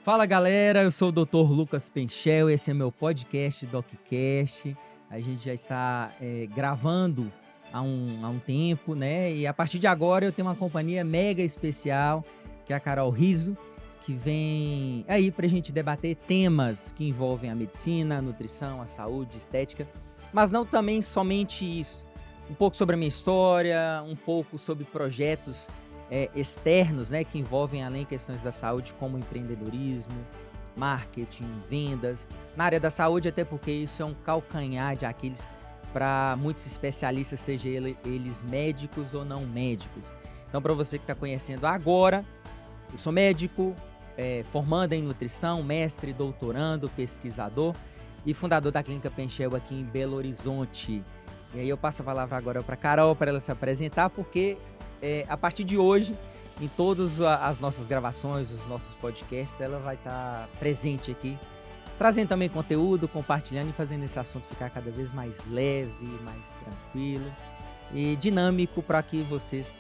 Fala galera, eu sou o Dr. Lucas Penchel, esse é meu podcast DocCast. A gente já está gravando há um tempo, né? E a partir de agora eu tenho uma companhia mega especial, que é a Carol Riso, que vem aí pra gente debater temas que envolvem a medicina, a nutrição, a saúde, estética, mas não também somente isso. Um pouco sobre a minha história, um pouco sobre projetos externos, né, que envolvem além questões da saúde, como empreendedorismo, marketing, vendas. Na área da saúde, até porque isso é um calcanhar de Aquiles para muitos especialistas, seja eles médicos ou não médicos. Então, para você que está conhecendo agora, eu sou médico, formando em nutrição, mestre, doutorando, pesquisador e fundador da Clínica Penchel aqui em Belo Horizonte. E aí eu passo a palavra agora para a Carol, para ela se apresentar, porque a partir de hoje, em todas as nossas gravações, os nossos podcasts, ela vai estar presente aqui, trazendo também conteúdo, compartilhando e fazendo esse assunto ficar cada vez mais leve, mais tranquilo e dinâmico para que vocês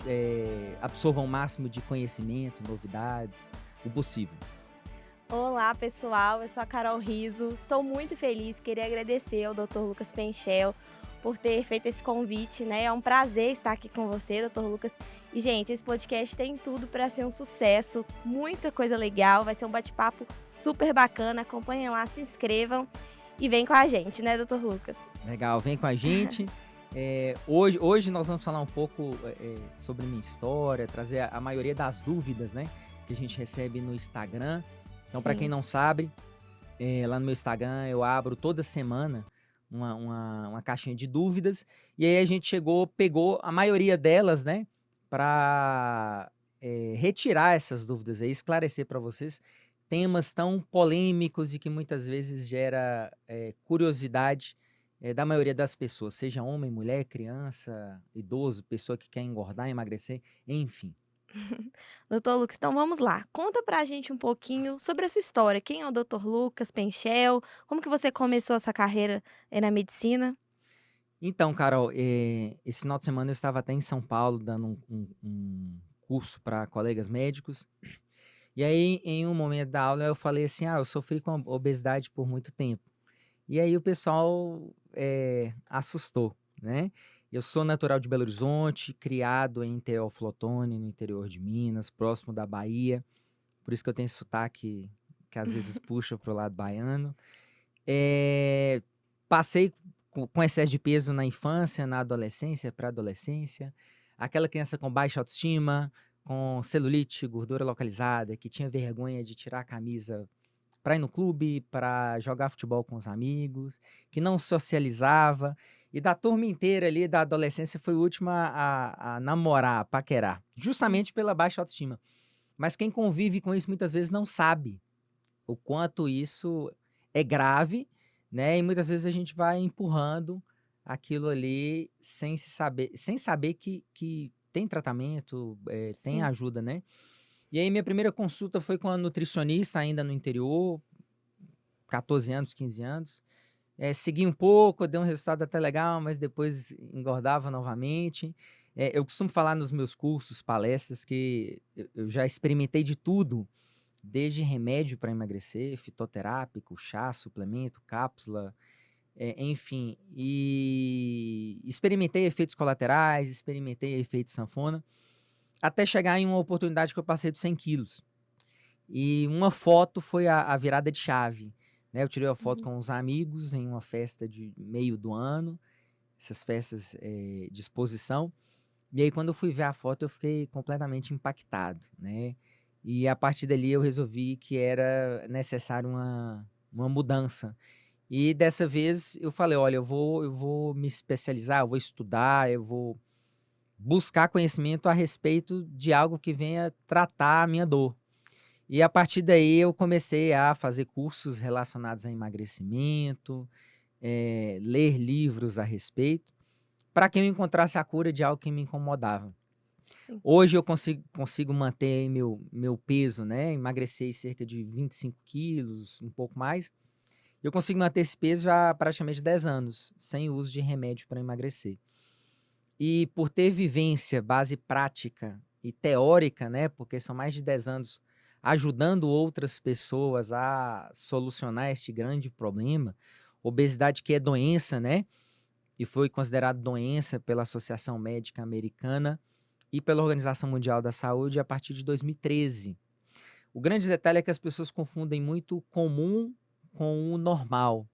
absorvam o máximo de conhecimento, novidades, o possível. Olá, pessoal. Eu sou a Carol Riso. Estou muito feliz. Queria agradecer ao Dr. Lucas Penchel por ter feito esse convite, né? É um prazer estar aqui com você, Dr. Lucas. E, gente, esse podcast tem tudo para ser um sucesso, muita coisa legal. Vai ser um bate-papo super bacana. Acompanhem lá, se inscrevam e vem com a gente, né, Dr. Lucas? Legal, vem com a gente. Hoje nós vamos falar um pouco sobre minha história, trazer a maioria das dúvidas, né, que a gente recebe no Instagram. Então, para quem não sabe, lá no meu Instagram eu abro toda semana uma caixinha de dúvidas, e aí a gente pegou a maioria delas, né, para retirar essas dúvidas aí, esclarecer para vocês temas tão polêmicos e que muitas vezes gera curiosidade da maioria das pessoas, seja homem, mulher, criança, idoso, pessoa que quer engordar, emagrecer, enfim. Doutor Lucas, então vamos lá. Conta pra gente um pouquinho sobre a sua história. Quem é o Dr. Lucas Penchel? Como que você começou a sua carreira na medicina? Então, Carol, esse final de semana eu estava até em São Paulo dando um curso para colegas médicos. E aí, em um momento da aula, eu falei assim: eu sofri com obesidade por muito tempo. E aí o pessoal assustou, né? Eu sou natural de Belo Horizonte, criado em Teoflotone, no interior de Minas, próximo da Bahia. Por isso que eu tenho esse sotaque que às vezes puxa para o lado baiano. Passei com excesso de peso na infância, na adolescência, pré-adolescência. Aquela criança com baixa autoestima, com celulite, gordura localizada, que tinha vergonha de tirar a camisa para ir no clube, para jogar futebol com os amigos, que não socializava. E da turma inteira ali, da adolescência, foi o último a namorar, a paquerar, justamente pela baixa autoestima. Mas quem convive com isso muitas vezes não sabe o quanto isso é grave, né? E muitas vezes a gente vai empurrando aquilo ali sem saber que tem tratamento, tem Sim. ajuda, né? E aí minha primeira consulta foi com a nutricionista ainda no interior, 14 anos, 15 anos. Segui um pouco, deu um resultado até legal, mas depois engordava novamente. Eu costumo falar nos meus cursos, palestras, que eu já experimentei de tudo, desde remédio para emagrecer, fitoterápico, chá, suplemento, cápsula, enfim. E experimentei efeitos colaterais, experimentei efeito sanfona, até chegar em uma oportunidade que eu passei dos 100 quilos. E uma foto foi a virada de chave, né, eu tirei uma foto Uhum. com uns amigos em uma festa de meio do ano, essas festas, de exposição, e aí quando eu fui ver a foto eu fiquei completamente impactado, né, e a partir dali eu resolvi que era necessário uma mudança. E dessa vez eu falei: "Olha, eu vou me especializar, eu vou estudar, eu vou buscar conhecimento a respeito de algo que venha tratar a minha dor". E a partir daí eu comecei a fazer cursos relacionados a emagrecimento, ler livros a respeito, para que eu encontrasse a cura de algo que me incomodava. Sim. Hoje eu consigo manter meu peso, né, emagreci cerca de 25 quilos, um pouco mais. Eu consigo manter esse peso há praticamente 10 anos, sem uso de remédio para emagrecer. E por ter vivência, base prática e teórica, né, porque são mais de 10 anos ajudando outras pessoas a solucionar este grande problema. Obesidade que é doença, né? E foi considerado doença pela Associação Médica Americana e pela Organização Mundial da Saúde a partir de 2013. O grande detalhe é que as pessoas confundem muito o comum com o normal.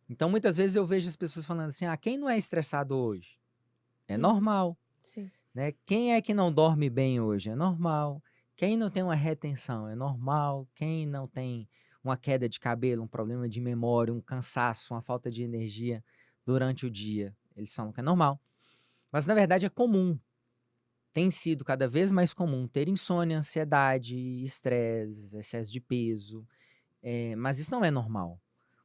Então, muitas vezes eu vejo as pessoas falando assim: quem não é estressado hoje? É Uhum. normal, Sim. né? Quem é que não dorme bem hoje? É normal. Quem não tem uma retenção? É normal. Quem não tem uma queda de cabelo, um problema de memória, um cansaço, uma falta de energia durante o dia? Eles falam que é normal. Mas, na verdade, é comum. Tem sido cada vez mais comum ter insônia, ansiedade, estresse, excesso de peso. Mas isso não é normal.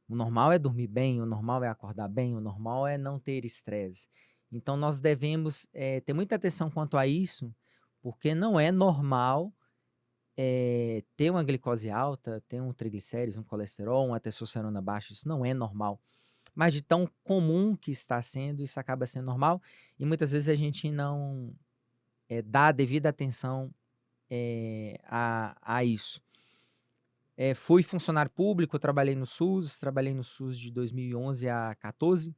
O normal é dormir bem, o normal é acordar bem, o normal é não ter estresse. Então, nós devemos ter muita atenção quanto a isso, porque não é normal ter uma glicose alta, ter um triglicérides, um colesterol, uma testosterona baixa. Isso não é normal. Mas de tão comum que está sendo, isso acaba sendo normal. E muitas vezes a gente não dá a devida atenção a isso. Fui funcionário público, trabalhei no SUS de 2011 a 14,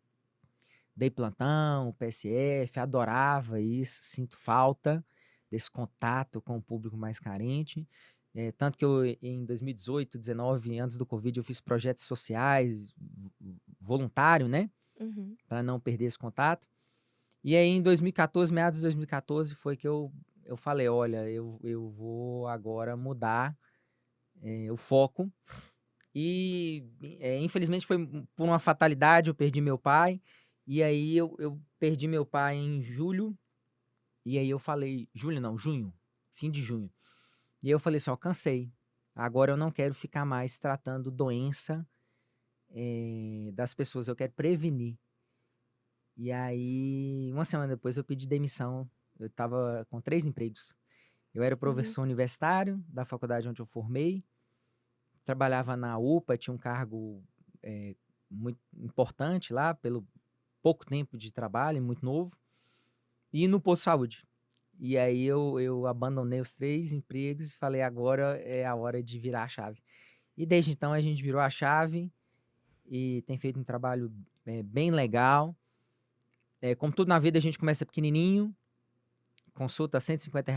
dei plantão, PSF, adorava isso, sinto falta desse contato com o público mais carente. Tanto que eu, em 2018, 19, antes do Covid, eu fiz projetos sociais, voluntário, né? Uhum. Para não perder esse contato. E aí, em 2014, meados de 2014, foi que eu falei: olha, eu vou agora mudar o foco. E, infelizmente, foi por uma fatalidade, eu perdi meu pai. E aí, eu perdi meu pai em julho. E aí, eu falei... Julho não, junho. Fim de junho. E aí, eu falei assim: cansei. Agora eu não quero ficar mais tratando doença das pessoas. Eu quero prevenir. E aí, uma semana depois, eu pedi demissão. Eu estava com 3 empregos. Eu era professor Gente. universitário da faculdade onde eu formei. Trabalhava na UPA, tinha um cargo muito importante lá, pelo pouco tempo de trabalho, muito novo. E no posto de saúde. E aí eu abandonei os 3 empregos e falei: agora é a hora de virar a chave. E desde então a gente virou a chave e tem feito um trabalho bem legal. Como tudo na vida, a gente começa pequenininho, consulta R$ 150.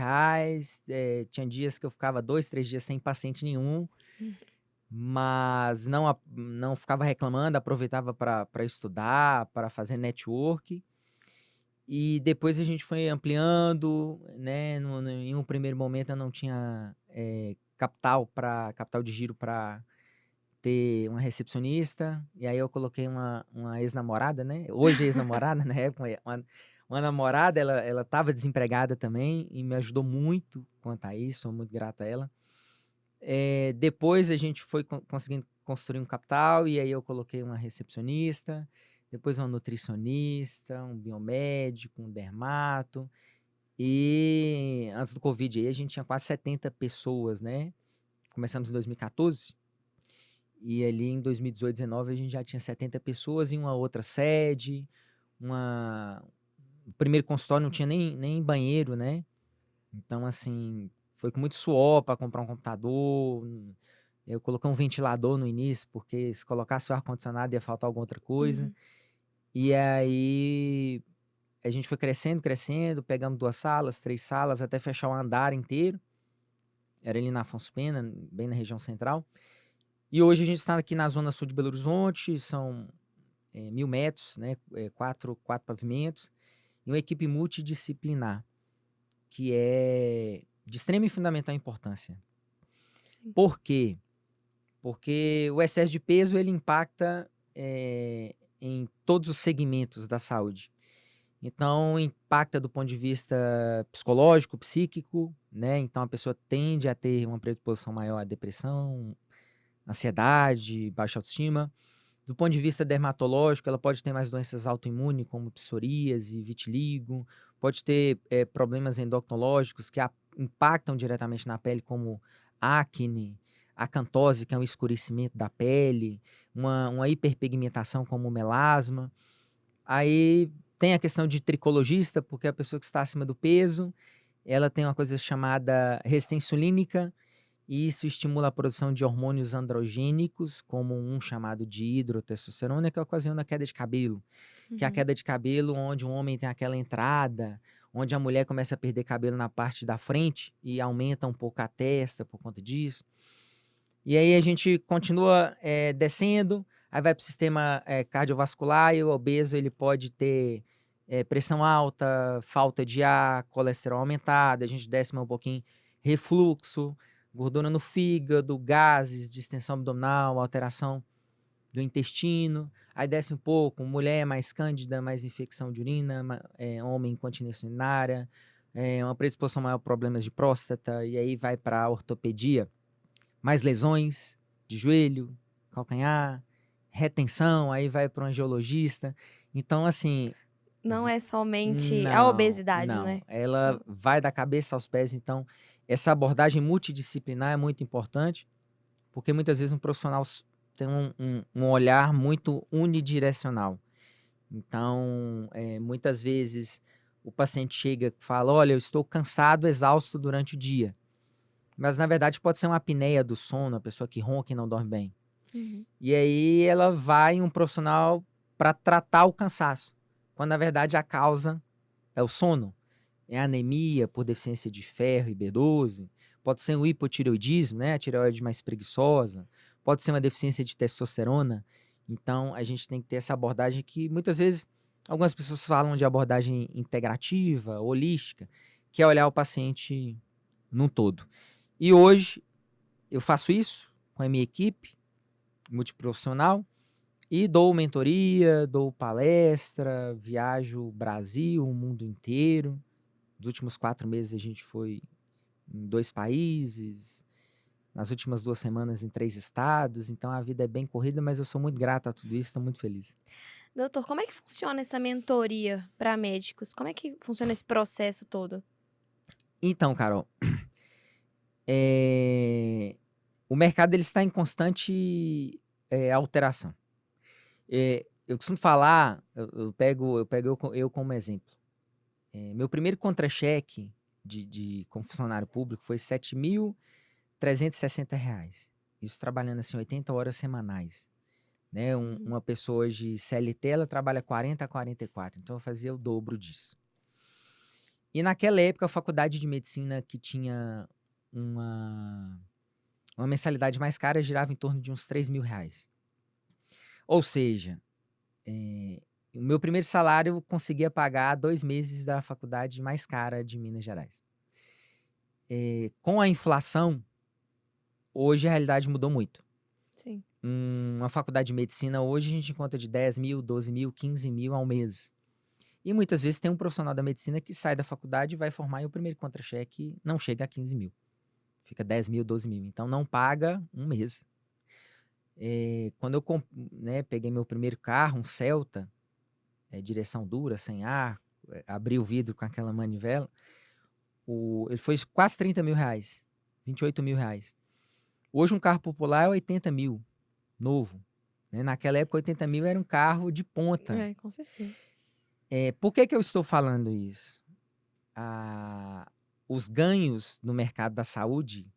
Tinha dias que eu ficava 2, 3 dias sem paciente nenhum, mas não ficava reclamando, aproveitava para estudar, para fazer network. E depois a gente foi ampliando, né? Em um primeiro momento eu não tinha capital de giro para ter uma recepcionista, e aí eu coloquei uma ex-namorada, né? Hoje ex-namorada, na época, uma namorada, ela estava desempregada também e me ajudou muito quanto a isso, sou muito grato a ela. Depois a gente foi conseguindo construir um capital, e aí eu coloquei uma recepcionista, depois uma nutricionista, um biomédico, um dermato. E antes do Covid aí a gente tinha quase 70 pessoas, né? Começamos em 2014. E ali em 2018, 2019, a gente já tinha 70 pessoas em uma outra sede. O primeiro consultório não tinha nem banheiro, né? Então, assim, foi com muito suor para comprar um computador. Eu coloquei um ventilador no início, porque se colocasse o ar-condicionado ia faltar alguma outra coisa. Uhum. E aí a gente foi crescendo, crescendo, pegamos 2 salas, 3 salas, até fechar o andar inteiro. Era ali na Afonso Pena, bem na região central. E hoje a gente está aqui na zona sul de Belo Horizonte, são 1.000 metros, né? 4 pavimentos, e uma equipe multidisciplinar, que é de extrema e fundamental importância. Sim. Por quê? Porque o excesso de peso ele impacta em todos os segmentos da saúde. Então, impacta do ponto de vista psicológico, psíquico, né? Então, a pessoa tende a ter uma predisposição maior à depressão, ansiedade, baixa autoestima. Do ponto de vista dermatológico, ela pode ter mais doenças autoimunes, como psoríase, vitiligo, pode ter problemas endocrinológicos que impactam diretamente na pele, como acne, acantose, que é um escurecimento da pele, uma hiperpigmentação, como o melasma. Aí tem a questão de tricologista, porque a pessoa que está acima do peso, ela tem uma coisa chamada resistência insulínica, e isso estimula a produção de hormônios androgênicos, como um chamado de hidrotestosterona, que ocasiona a queda de cabelo. Que é a Uhum. queda de cabelo onde o homem tem aquela entrada, onde a mulher começa a perder cabelo na parte da frente e aumenta um pouco a testa por conta disso. E aí a gente continua descendo, aí vai para o sistema cardiovascular e o obeso ele pode ter pressão alta, falta de ar, colesterol aumentado, a gente desce mais um pouquinho, refluxo, gordura no fígado, gases, distensão abdominal, alteração do intestino, aí desce um pouco, mulher mais cândida, mais infecção de urina, homem incontinência urinária, uma predisposição maior a problemas de próstata, e aí vai para a ortopedia, mais lesões de joelho, calcanhar, retenção, aí vai para o angiologista. Então, assim, Não é somente a não, obesidade, não. né? Ela vai da cabeça aos pés, então essa abordagem multidisciplinar é muito importante, porque muitas vezes um profissional tem um olhar muito unidirecional. Então, muitas vezes o paciente chega e fala, olha, eu estou cansado, exausto durante o dia. Mas, na verdade, pode ser uma apneia do sono, a pessoa que ronca e não dorme bem. Uhum. E aí ela vai em um profissional para tratar o cansaço, quando, na verdade, a causa é o sono. É anemia por deficiência de ferro e B12, pode ser um hipotireoidismo, né, a tireoide mais preguiçosa, pode ser uma deficiência de testosterona. Então, a gente tem que ter essa abordagem que, muitas vezes, algumas pessoas falam de abordagem integrativa, holística, que é olhar o paciente num todo. E hoje, eu faço isso com a minha equipe multiprofissional e dou mentoria, dou palestra, viajo o Brasil, o mundo inteiro. Nos últimos 4 meses a gente foi em 2 países, nas últimas 2 semanas em 3 estados, então a vida é bem corrida, mas eu sou muito grato a tudo isso, estou muito feliz. Doutor, como é que funciona essa mentoria para médicos? Como é que funciona esse processo todo? Então, Carol, o mercado ele está em constante alteração. Eu costumo falar, eu pego eu como exemplo. Meu primeiro contra-cheque como funcionário público foi R$ 7.360. Isso trabalhando assim 80 horas semanais. Né? Uma pessoa de CLT, ela trabalha 40 a 44, então eu fazia o dobro disso. E naquela época, a faculdade de medicina que tinha uma mensalidade mais cara girava em torno de uns R$ 3.000. Ou seja, o meu primeiro salário eu conseguia pagar 2 meses da faculdade mais cara de Minas Gerais. Com a inflação, hoje a realidade mudou muito. Sim. Uma faculdade de medicina hoje a gente encontra de 10 mil, 12 mil, 15 mil ao mês. E muitas vezes tem um profissional da medicina que sai da faculdade e vai formar e o primeiro contra-cheque não chega a 15 mil. Fica 10 mil, 12 mil. Então não paga um mês. Quando eu peguei meu primeiro carro, um Celta, direção dura, sem ar, abri o vidro com aquela manivela, ele foi quase R$ 30.000, R$ 28.000. Hoje um carro popular é 80 mil, novo. Né? Naquela época, 80 mil era um carro de ponta. Com certeza. Por que eu estou falando isso? Os ganhos no mercado da saúde,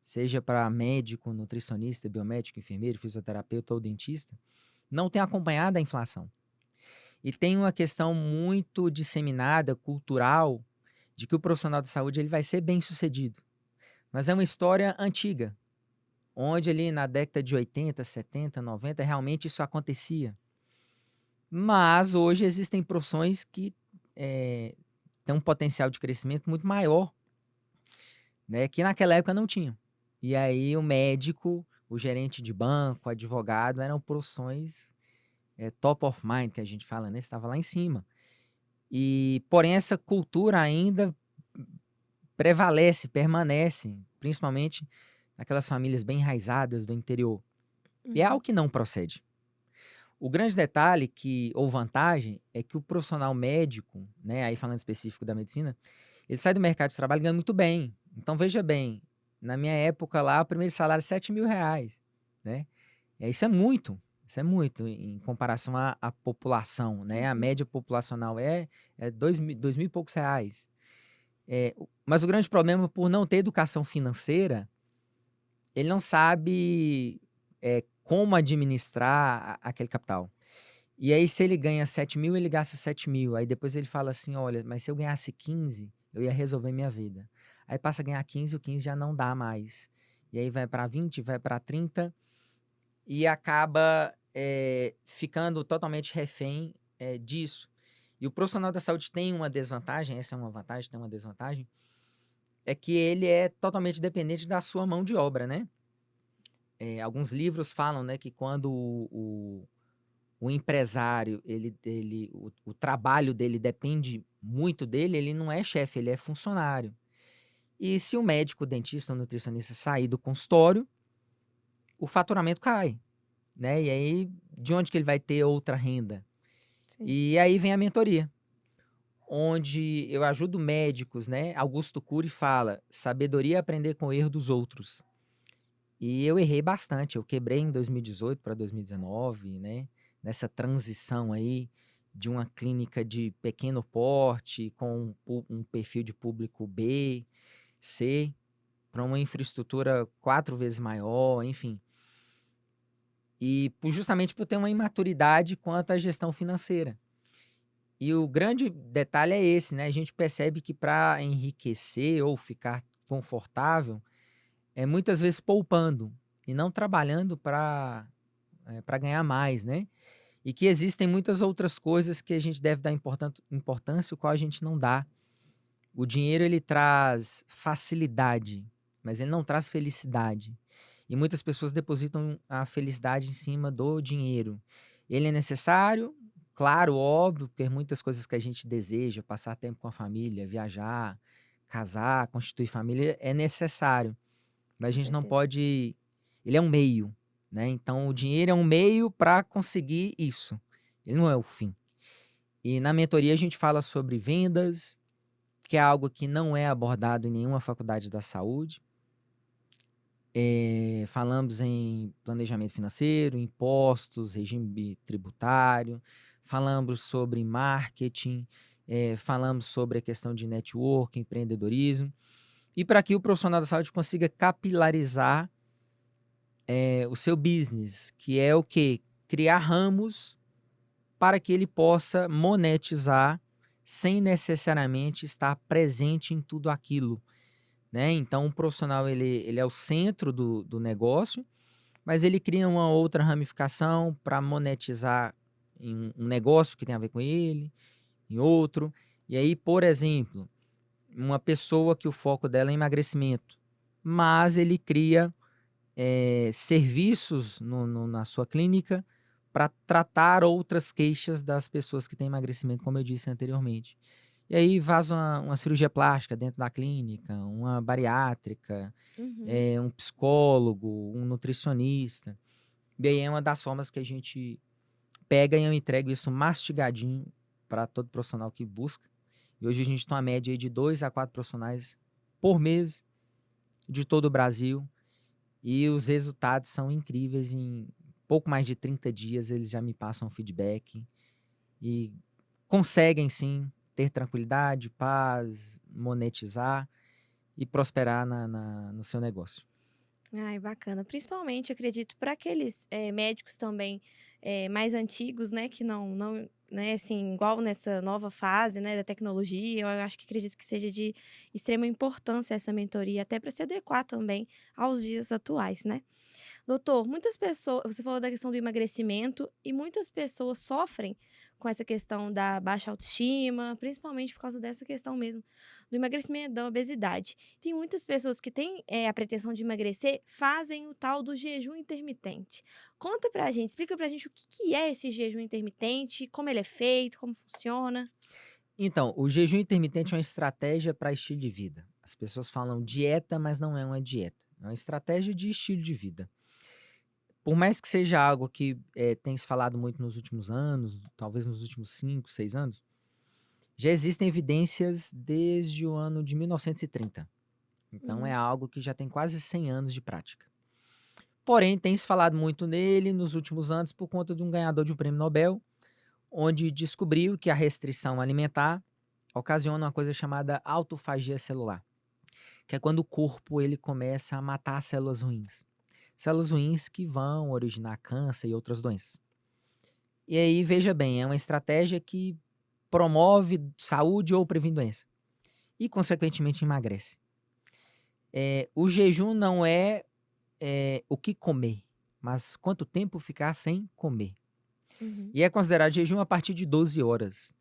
seja para médico, nutricionista, biomédico, enfermeiro, fisioterapeuta ou dentista, não tem acompanhado a inflação. E tem uma questão muito disseminada, cultural, de que o profissional da saúde ele vai ser bem sucedido. Mas é uma história antiga, onde ali na década de 80, 70, 90, realmente isso acontecia. Mas hoje existem profissões que têm um potencial de crescimento muito maior, né, que naquela época não tinham. E aí o médico, o gerente de banco, o advogado, eram profissões top of mind, que a gente fala, né? Estava lá em cima. Porém, essa cultura ainda prevalece, permanece, principalmente naquelas famílias bem enraizadas do interior. E é algo que não procede. O grande detalhe ou vantagem é que o profissional médico, né, aí falando específico da medicina, ele sai do mercado de trabalho ganhando muito bem. Então, veja bem, na minha época lá, o primeiro salário é R$ 7.000, né? Isso é muito em comparação à população, né? A média populacional é 2.000 e poucos reais. Mas o grande problema, por não ter educação financeira, ele não sabe como administrar aquele capital. E aí, se ele ganha 7.000, ele gasta 7.000. Aí depois ele fala assim, olha, mas se eu ganhasse 15, eu ia resolver minha vida. Aí passa a ganhar 15, o 15 já não dá mais. E aí vai para 20, vai para 30 e acaba ficando totalmente refém disso. E o profissional da saúde tem uma desvantagem, essa é uma vantagem, tem uma desvantagem, é que ele é totalmente dependente da sua mão de obra, né? Alguns livros falam, né, que quando o empresário, o trabalho dele depende muito dele, ele não é chefe, ele é funcionário. E se o médico, o dentista, o nutricionista sair do consultório, o faturamento cai, né? E aí, de onde que ele vai ter outra renda? Sim. E aí vem a mentoria, onde eu ajudo médicos, né? Augusto Cury fala, sabedoria é aprender com o erro dos outros. E eu errei bastante, eu quebrei em 2018 para 2019, né? Nessa transição aí de uma clínica de pequeno porte, com um perfil de público B, C, para uma infraestrutura 4 vezes maior, enfim. E justamente por ter uma imaturidade quanto à gestão financeira. E o grande detalhe é esse, né? A gente percebe que para enriquecer ou ficar confortável, é muitas vezes poupando e não trabalhando para ganhar mais, né? E que existem muitas outras coisas que a gente deve dar importância, o qual a gente não dá. O dinheiro, ele traz facilidade, mas ele não traz felicidade. E muitas pessoas depositam a felicidade em cima do dinheiro. Ele é necessário, claro, óbvio, porque muitas coisas que a gente deseja, passar tempo com a família, viajar, casar, constituir família, é necessário. Mas a Com gente não certeza. pode. Ele é um meio, né? Então, o dinheiro é um meio para conseguir isso. Ele não é o fim. E na mentoria a gente fala sobre vendas, que é algo que não é abordado em nenhuma faculdade da saúde. Falamos em planejamento financeiro, impostos, regime tributário, falamos sobre marketing, falamos sobre a questão de network, empreendedorismo. E para que o profissional da saúde consiga capilarizar o seu business, que é o quê? Criar ramos para que ele possa monetizar sem necessariamente estar presente em tudo aquilo, né? Então, o profissional ele é o centro do negócio, mas ele cria uma outra ramificação para monetizar em um negócio que tem a ver com ele, em outro. E aí, por exemplo, uma pessoa que o foco dela é emagrecimento, mas ele cria serviços na sua clínica para tratar outras queixas das pessoas que têm emagrecimento, como eu disse anteriormente. E aí vaza uma cirurgia plástica dentro da clínica, uma bariátrica, Uhum. um psicólogo, um nutricionista. E aí é uma das formas que a gente pega e eu entrego isso mastigadinho para todo profissional que busca. E hoje a gente tem uma média aí de 2 a 4 profissionais por mês de todo o Brasil. E os resultados são incríveis. Em pouco mais de 30 dias eles já me passam feedback e conseguem sim ter tranquilidade, paz, monetizar e prosperar no seu negócio. Ai, bacana. Principalmente, acredito, para aqueles médicos também mais antigos, né, que não, né, assim, igual nessa nova fase, né, da tecnologia, eu acho que acredito que seja de extrema importância essa mentoria, até para se adequar também aos dias atuais, né? Doutor, muitas pessoas, você falou da questão do emagrecimento e muitas pessoas sofrem com essa questão da baixa autoestima, principalmente por causa dessa questão mesmo do emagrecimento, da obesidade. Tem muitas pessoas que têm a pretensão de emagrecer, fazem o tal do jejum intermitente. Conta pra gente, explica pra gente o que que é esse jejum intermitente, como ele é feito, como funciona. Então, o jejum intermitente é uma estratégia para estilo de vida. As pessoas falam dieta, mas não é uma dieta. É uma estratégia de estilo de vida. Por mais que seja algo que tem se falado muito nos últimos anos, talvez nos últimos 5, 6 anos, já existem evidências desde o ano de 1930. Então é Uhum. algo que já tem quase 100 anos de prática. Porém, tem se falado muito nele nos últimos anos por conta de um ganhador de um prêmio Nobel, onde descobriu que a restrição alimentar ocasiona uma coisa chamada autofagia celular. que é quando o corpo ele começa a matar as células ruins. Células ruins que vão originar câncer e outras doenças. E aí, veja bem, é uma estratégia que promove saúde ou previne doença. E, consequentemente, emagrece. O jejum não é o que comer, mas quanto tempo ficar sem comer. Uhum. E é considerado jejum a partir de 12 horas.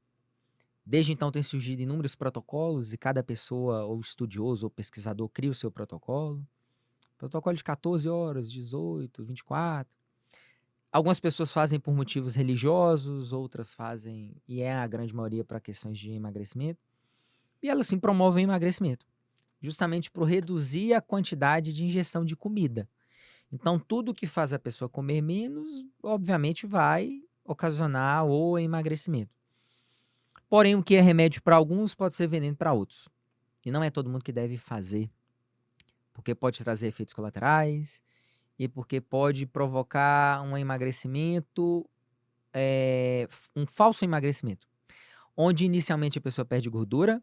Desde então tem surgido inúmeros protocolos e cada pessoa, ou estudioso ou pesquisador, cria o seu protocolo. Protocolo de 14 horas, 18, 24. Algumas pessoas fazem por motivos religiosos, outras fazem, e é a grande maioria, para questões de emagrecimento. E elas sim promovem emagrecimento, justamente por reduzir a quantidade de ingestão de comida. Então, tudo que faz a pessoa comer menos, obviamente, vai ocasionar o emagrecimento. Porém, o que é remédio para alguns pode ser veneno para outros. E não é todo mundo que deve fazer, porque pode trazer efeitos colaterais e porque pode provocar um emagrecimento, um falso emagrecimento, onde inicialmente a pessoa perde gordura,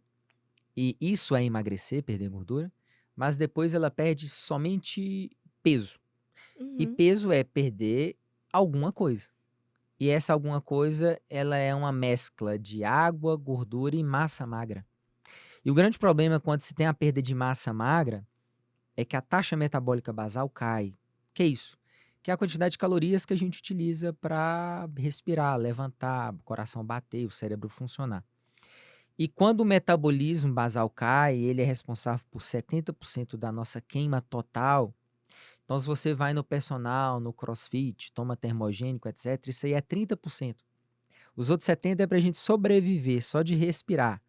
e isso é emagrecer, perder gordura, mas depois ela perde somente peso. E Uhum. peso é perder alguma coisa. E essa alguma coisa, ela é uma mescla de água, gordura e massa magra. E o grande problema quando se tem a perda de massa magra é que a taxa metabólica basal cai. Que é isso? Que é a quantidade de calorias que a gente utiliza para respirar, levantar, o coração bater, o cérebro funcionar. E quando o metabolismo basal cai, ele é responsável por 70% da nossa queima total. Então, se você vai no personal, no crossfit, toma termogênico, etc., isso aí é 30%. Os outros 70% é para a gente sobreviver, só de respirar.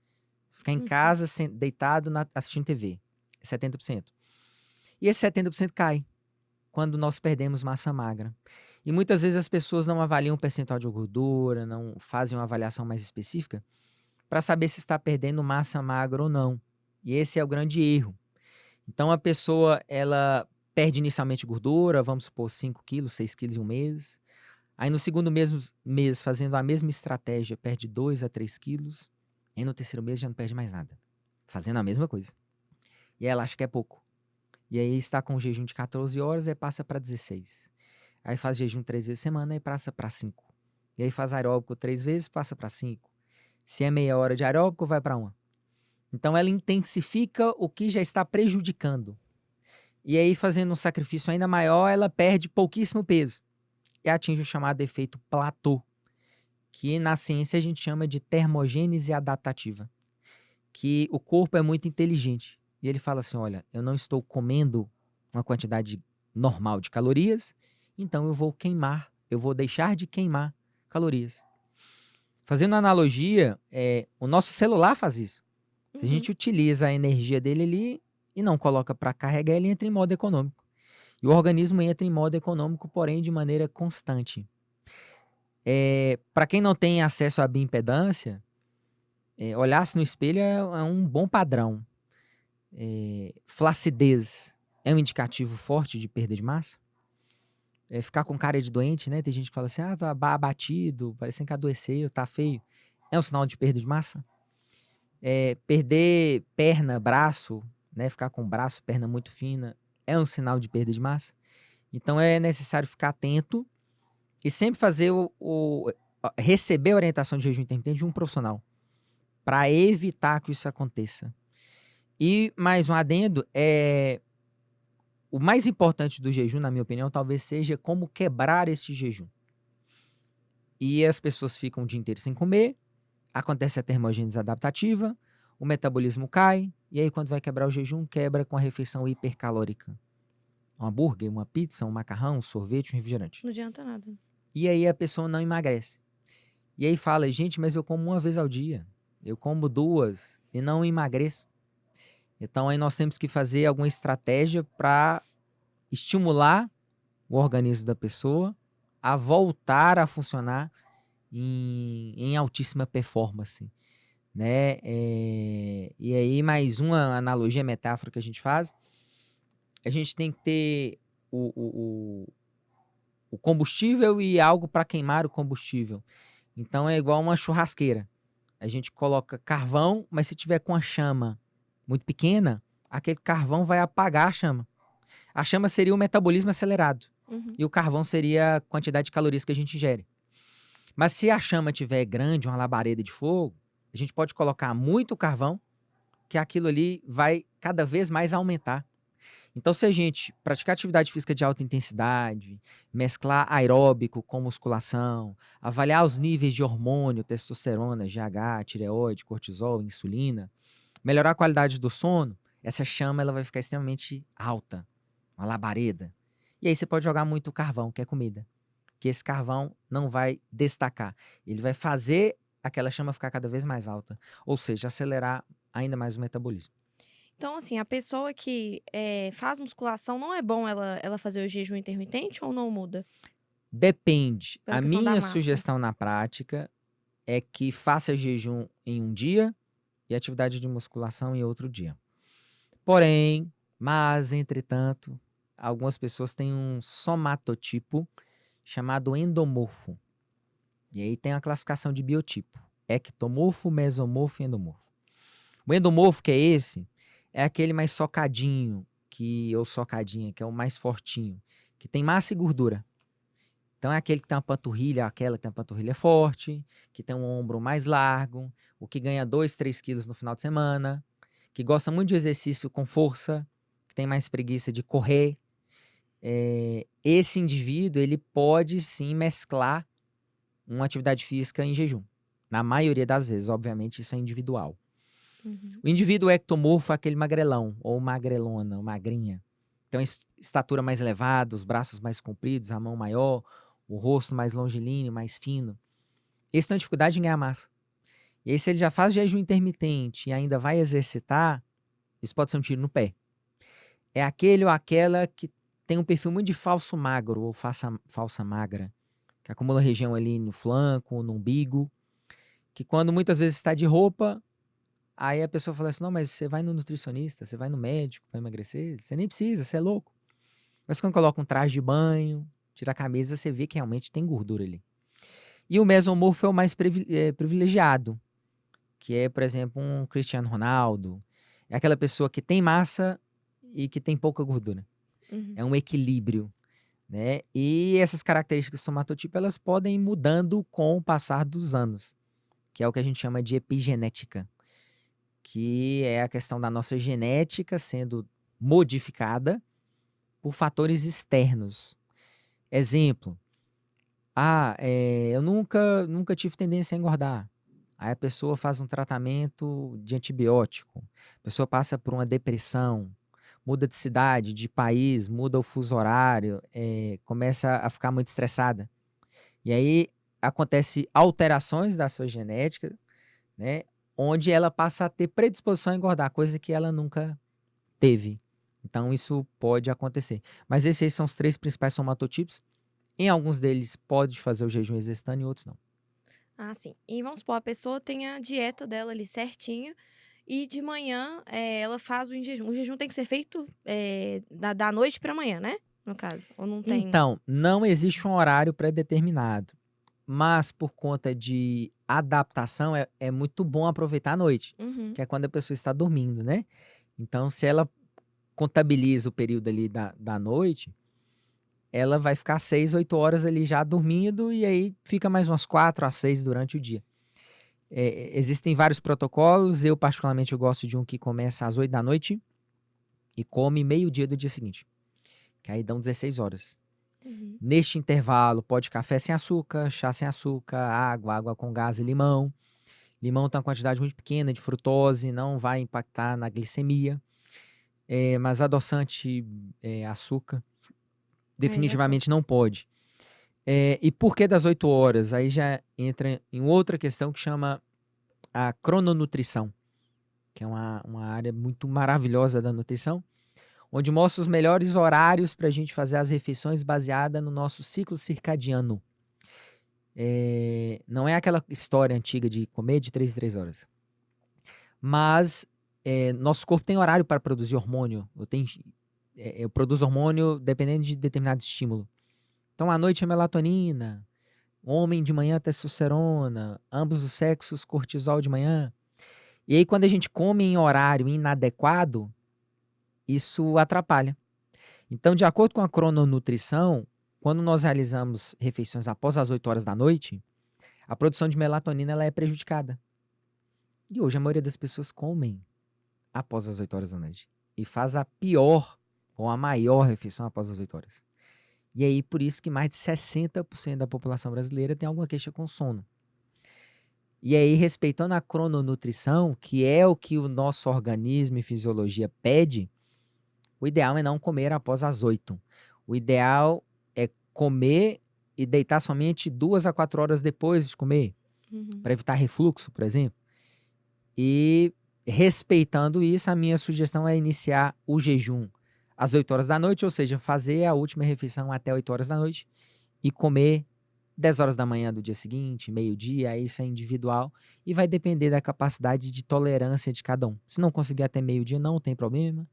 Ficar em Uhum. casa, deitado, assistindo TV. É 70%. E esse 70% cai quando nós perdemos massa magra. E muitas vezes as pessoas não avaliam o percentual de gordura, não fazem uma avaliação mais específica para saber se está perdendo massa magra ou não. E esse é o grande erro. Então a pessoa, ela perde inicialmente gordura, vamos supor 5 quilos, 6 quilos em um mês. Aí no segundo mês, fazendo a mesma estratégia, perde 2 a 3 quilos. Aí no terceiro mês já não perde mais nada, fazendo a mesma coisa. E ela acha que é pouco. E aí está com um jejum de 14 horas, aí passa para 16. Aí faz jejum 3 vezes por semana, aí passa para 5. E aí faz aeróbico 3 vezes, passa para 5. Se é meia hora de aeróbico, vai para 1. Então ela intensifica o que já está prejudicando. E aí, fazendo um sacrifício ainda maior, ela perde pouquíssimo peso. E atinge o chamado efeito platô, que na ciência a gente chama de termogênese adaptativa. Que o corpo é muito inteligente. E ele fala assim, olha, eu não estou comendo uma quantidade normal de calorias, então eu vou deixar de queimar calorias. Fazendo uma analogia, o nosso celular faz isso. Se a Uhum. gente utiliza a energia dele ali e não coloca para carregar, ele entra em modo econômico. E o organismo entra em modo econômico, porém de maneira constante. Para quem não tem acesso à bioimpedância, olhar-se no espelho é um bom padrão. Flacidez é um indicativo forte de perda de massa. Ficar com cara de doente, né? Tem gente que fala assim, tá abatido, parecendo que adoeceu, tá feio. É um sinal de perda de massa. Perder perna, braço, né? Ficar com braço, perna muito fina, é um sinal de perda de massa. Então é necessário ficar atento e sempre fazer receber a orientação de jejum intermitente de um profissional para evitar que isso aconteça. E mais um adendo, o mais importante do jejum, na minha opinião, talvez seja como quebrar esse jejum. E as pessoas ficam o dia inteiro sem comer, acontece a termogênese adaptativa, o metabolismo cai, e aí quando vai quebrar o jejum, quebra com a refeição hipercalórica. Um hambúrguer, uma pizza, um macarrão, um sorvete, um refrigerante. Não adianta nada. E aí a pessoa não emagrece. E aí fala, gente, mas eu como uma vez ao dia. Eu como 2 e não emagreço. Então aí nós temos que fazer alguma estratégia para estimular o organismo da pessoa a voltar a funcionar em altíssima performance, né? E aí mais uma analogia, metáfora que a gente faz, a gente tem que ter o combustível e algo para queimar o combustível. Então é igual uma churrasqueira. A gente coloca carvão, mas se tiver com a chama muito pequena, aquele carvão vai apagar a chama. A chama seria o metabolismo acelerado. Uhum. E o carvão seria a quantidade de calorias que a gente ingere. Mas se a chama estiver grande, uma labareda de fogo, a gente pode colocar muito carvão, que aquilo ali vai cada vez mais aumentar. Então, se a gente praticar atividade física de alta intensidade, mesclar aeróbico com musculação, avaliar os níveis de hormônio, testosterona, GH, tireoide, cortisol, insulina, melhorar a qualidade do sono, essa chama ela vai ficar extremamente alta, uma labareda. E aí você pode jogar muito carvão, que é comida, que esse carvão não vai destacar. Ele vai fazer aquela chama ficar cada vez mais alta, ou seja, acelerar ainda mais o metabolismo. Então, assim, a pessoa que faz musculação, não é bom ela fazer o jejum intermitente ou não muda? Depende. Pela A questão da minha massa. sugestão na prática é que faça jejum em um dia e atividade de musculação em outro dia. Porém, mas, entretanto, algumas pessoas têm um somatotipo chamado endomorfo. E aí tem a classificação de biotipo: ectomorfo, mesomorfo e endomorfo. O endomorfo, que é esse, é aquele mais socadinho, ou socadinha, que é o mais fortinho, que tem massa e gordura. Então é aquele que tem uma panturrilha, aquela que tem uma panturrilha forte, que tem um ombro mais largo, o que ganha 2, 3 quilos no final de semana, que gosta muito de exercício com força, que tem mais preguiça de correr. Esse indivíduo, ele pode sim mesclar uma atividade física em jejum. Na maioria das vezes, obviamente, isso é individual. Uhum. O indivíduo ectomorfo é aquele magrelão, ou magrelona, ou magrinha. Então, estatura mais elevada, os braços mais compridos, a mão maior, o rosto mais longilíneo, mais fino. Esse tem dificuldade em ganhar massa. E aí, se ele já faz jejum intermitente e ainda vai exercitar, isso pode ser um tiro no pé. É aquele ou aquela que tem um perfil muito de falso magro ou falsa magra, que acumula região ali no flanco, no umbigo, que quando muitas vezes está de roupa, aí a pessoa fala assim: não, mas você vai no nutricionista, você vai no médico para emagrecer, você nem precisa, você é louco. Mas quando coloca um traje de banho, tira a camisa, você vê que realmente tem gordura ali. E o mesomorfo é o mais privilegiado, que é, por exemplo, um Cristiano Ronaldo. É aquela pessoa que tem massa e que tem pouca gordura. Uhum. É um equilíbrio, né? E essas características do somatotipo, elas podem ir mudando com o passar dos anos, que é o que a gente chama de epigenética, que é a questão da nossa genética sendo modificada por fatores externos. Exemplo: eu nunca tive tendência a engordar. Aí a pessoa faz um tratamento de antibiótico, a pessoa passa por uma depressão, muda de cidade, de país, muda o fuso horário, começa a ficar muito estressada. E aí acontece alterações da sua genética, né, onde ela passa a ter predisposição a engordar, coisa que ela nunca teve. Então isso pode acontecer. Mas esses aí são os 3 principais somatotipos. Em alguns deles pode fazer o jejum exercitando, em outros não. Ah, sim. E vamos supor, a pessoa tem a dieta dela ali certinho e de manhã ela faz o jejum. O jejum tem que ser feito da noite para manhã, né? No caso. Ou não tem. Então, não existe um horário pré-determinado, mas por conta de adaptação é muito bom aproveitar a noite, Uhum. que é quando a pessoa está dormindo, né. Então se ela contabiliza o período ali da noite, ela vai ficar 6, 8 horas ali já dormindo e aí fica mais umas 4 a 6 durante o dia. Existem vários protocolos, eu particularmente eu gosto de um que começa às 8 da noite e come meio-dia do dia seguinte, que aí dão 16 horas. Uhum. Neste intervalo, pode café sem açúcar, chá sem açúcar, água com gás e limão. Limão tem uma quantidade muito pequena de frutose, não vai impactar na glicemia. Mas adoçante, açúcar, Aí já pode. definitivamente não pode. E por que das 8 horas? Aí já entra em outra questão que chama a crononutrição, que é uma área muito maravilhosa da nutrição, onde mostra os melhores horários para a gente fazer as refeições baseada no nosso ciclo circadiano. Não é aquela história antiga de comer de 3 em 3 horas. Mas nosso corpo tem horário para produzir hormônio. Eu produzo hormônio dependendo de determinado estímulo. Então, à noite é melatonina, homem de manhã testosterona, ambos os sexos cortisol de manhã. E aí, quando a gente come em horário inadequado, isso atrapalha. Então, de acordo com a crononutrição, quando nós realizamos refeições após as 8 horas da noite, a produção de melatonina ela é prejudicada. E hoje a maioria das pessoas comem após as 8 horas da noite. E faz a pior ou a maior refeição após as 8 horas. E aí, por isso que mais de 60% da população brasileira tem alguma queixa com sono. E aí, respeitando a crononutrição, que é o que o nosso organismo e fisiologia pede, o ideal é não comer após as 8. O ideal é comer e deitar somente 2 a 4 horas depois de comer, para evitar refluxo, por exemplo. E respeitando isso, a minha sugestão é iniciar o jejum às 8 horas da noite, ou seja, fazer a última refeição até 8 horas da noite e comer 10 horas da manhã do dia seguinte, meio-dia, isso é individual e vai depender da capacidade de tolerância de cada um. Se não conseguir até meio-dia, não tem problema,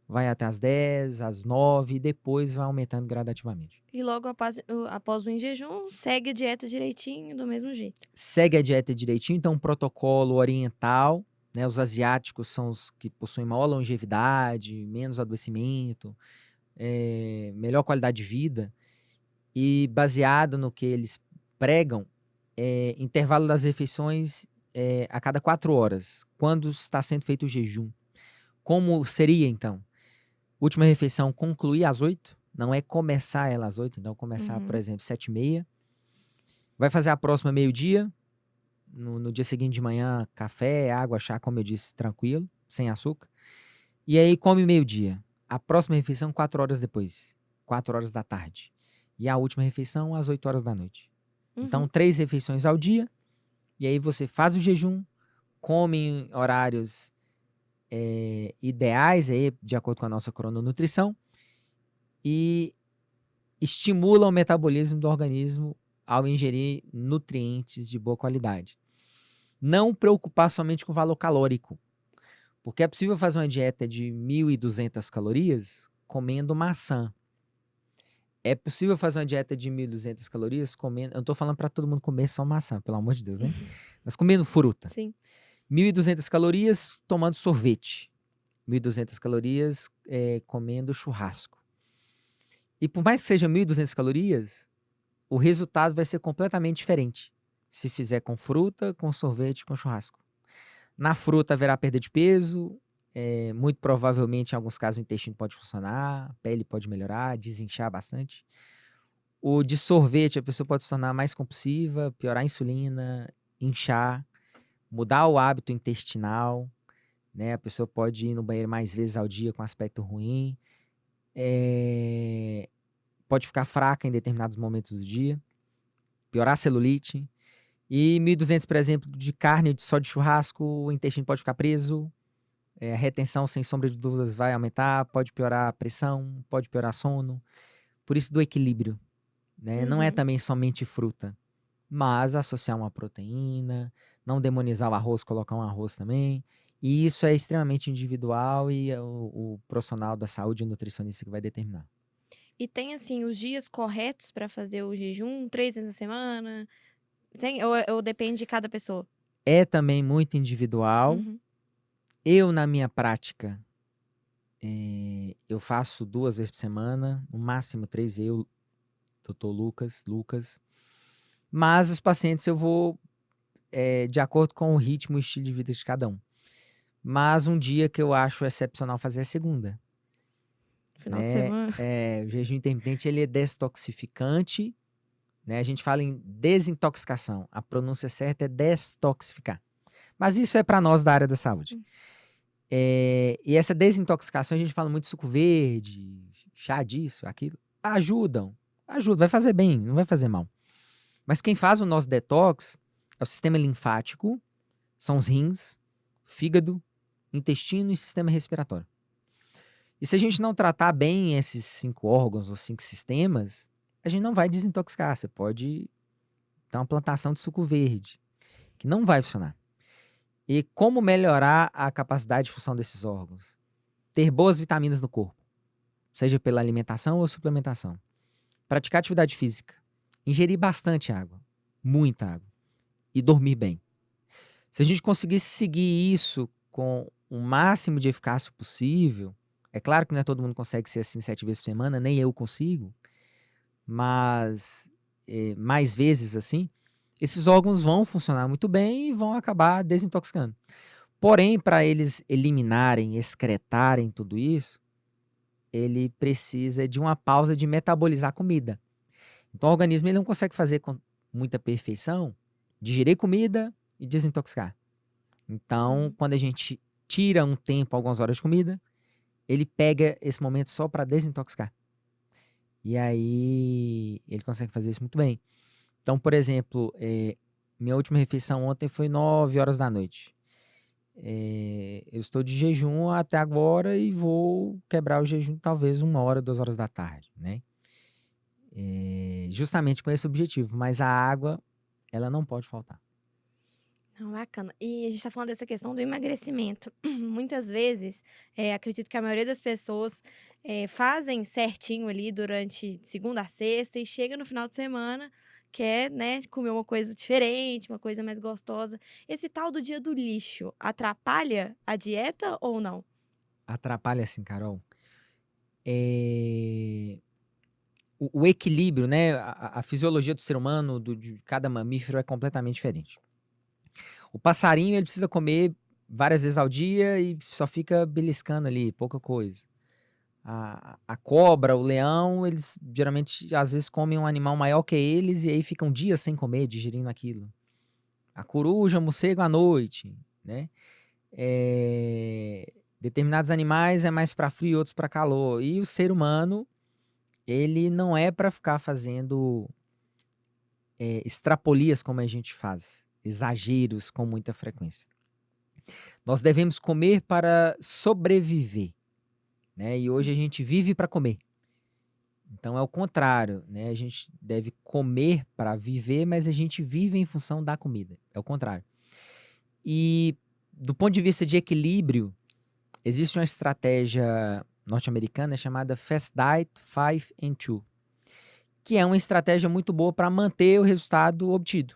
vai até as 10, às 9 e depois vai aumentando gradativamente. E logo após o em jejum, segue a dieta direitinho, do mesmo jeito. Segue a dieta direitinho, então um protocolo oriental, né? Os asiáticos são os que possuem maior longevidade, menos adoecimento, melhor qualidade de vida. E baseado no que eles pregam, intervalo das refeições a cada 4 horas, quando está sendo feito o jejum. Como seria, então? Última refeição concluir às 8, não é começar ela às 8, então começar, por exemplo, 7h30. Vai fazer a próxima meio-dia, no dia seguinte de manhã, café, água, chá, como eu disse, tranquilo, sem açúcar. E aí come meio-dia. A próxima refeição 4 horas depois, 4 horas da tarde. E a última refeição às 8 horas da noite. Então, 3 refeições ao dia. E aí você faz o jejum, come em horários ideais, aí, de acordo com a nossa crononutrição, e estimula o metabolismo do organismo ao ingerir nutrientes de boa qualidade. Não preocupar somente com o valor calórico, porque é possível fazer uma dieta de 1.200 calorias comendo maçã. É possível fazer uma dieta de 1.200 calorias comendo... Eu não estou falando para todo mundo comer só maçã, pelo amor de Deus, né? Mas comendo fruta. Sim. 1.200 calorias tomando sorvete. 1.200 calorias comendo churrasco. E por mais que seja 1.200 calorias, o resultado vai ser completamente diferente. Se fizer com fruta, com sorvete, com churrasco. Na fruta haverá perda de peso, muito provavelmente em alguns casos o intestino pode funcionar, a pele pode melhorar, desinchar bastante. O de sorvete a pessoa pode se tornar mais compulsiva, piorar a insulina, inchar, mudar o hábito intestinal, né? A pessoa pode ir no banheiro mais vezes ao dia com aspecto ruim, pode ficar fraca em determinados momentos do dia, piorar a celulite. E 1.200, por exemplo, de carne só de churrasco, o intestino pode ficar preso, a retenção, sem sombra de dúvidas, vai aumentar, pode piorar a pressão, pode piorar sono. Por isso do equilíbrio, né? Não é também somente fruta, mas associar uma proteína, não demonizar o arroz, colocar um arroz também. E isso é extremamente individual e é o profissional da saúde, o nutricionista que vai determinar. E tem, assim, os dias corretos para fazer o jejum? 3 vezes na semana? Tem, ou depende de cada pessoa? É também muito individual. Eu, na minha prática, eu faço 2 vezes por semana, no máximo 3, eu, doutor Lucas. Mas os pacientes eu vou de acordo com o ritmo e estilo de vida de cada um. Mas um dia que eu acho excepcional fazer é segunda. Final de semana. O jejum intermitente ele é detoxificante, né? A gente fala em desintoxicação. A pronúncia certa é detoxificar. Mas isso é para nós da área da saúde. E essa desintoxicação, a gente fala muito de suco verde, chá disso, aquilo. Ajuda, vai fazer bem, não vai fazer mal. Mas quem faz o nosso detox é o sistema linfático, são os rins, fígado, intestino e sistema respiratório. E se a gente não tratar bem esses 5 órgãos ou 5 sistemas, a gente não vai desintoxicar. Você pode dar uma plantação de suco verde, que não vai funcionar. E como melhorar a capacidade de função desses órgãos? Ter boas vitaminas no corpo, seja pela alimentação ou suplementação. Praticar atividade física. Ingerir bastante água, muita água. E dormir bem. Se a gente conseguisse seguir isso com o máximo de eficácia possível, É claro que não é todo mundo consegue ser assim 7 vezes por semana, nem eu consigo, mas mais vezes assim, esses órgãos vão funcionar muito bem e vão acabar desintoxicando. Porém, para eles eliminarem, excretarem tudo isso, ele precisa de uma pausa de metabolizar comida. Então, o organismo ele não consegue fazer com muita perfeição, digerir comida e desintoxicar. Então, quando a gente tira um tempo, algumas horas de comida, ele pega esse momento só para desintoxicar. E aí, ele consegue fazer isso muito bem. Então, por exemplo, minha última refeição ontem foi 9 horas da noite. Eu estou de jejum até agora e vou quebrar o jejum talvez 1 hora, 2 horas da tarde, né? Justamente com esse objetivo. Mas a água, ela não pode faltar. Não, bacana. E a gente tá falando dessa questão do emagrecimento. Muitas vezes, acredito que a maioria das pessoas fazem certinho ali durante segunda a sexta e chega no final de semana, quer, né, comer uma coisa diferente, uma coisa mais gostosa. Esse tal do dia do lixo atrapalha a dieta ou não? Atrapalha assim, Carol. O equilíbrio, né? A fisiologia do ser humano, de cada mamífero, é completamente diferente. O passarinho, ele precisa comer várias vezes ao dia e só fica beliscando ali, pouca coisa. A cobra, o leão, eles geralmente, às vezes, comem um animal maior que eles e aí ficam dias sem comer, digerindo aquilo. A coruja, o morcego à noite, né? Determinados animais é mais para frio, outros para calor. E o ser humano, ele não é para ficar fazendo extrapolias como a gente faz, exageros com muita frequência. Nós devemos comer para sobreviver, né? E hoje a gente vive para comer. Então é o contrário, né? A gente deve comer para viver, mas a gente vive em função da comida. É o contrário. E do ponto de vista de equilíbrio, existe uma estratégia norte-americana chamada Fast Diet 5 and 2, que é uma estratégia muito boa para manter o resultado obtido,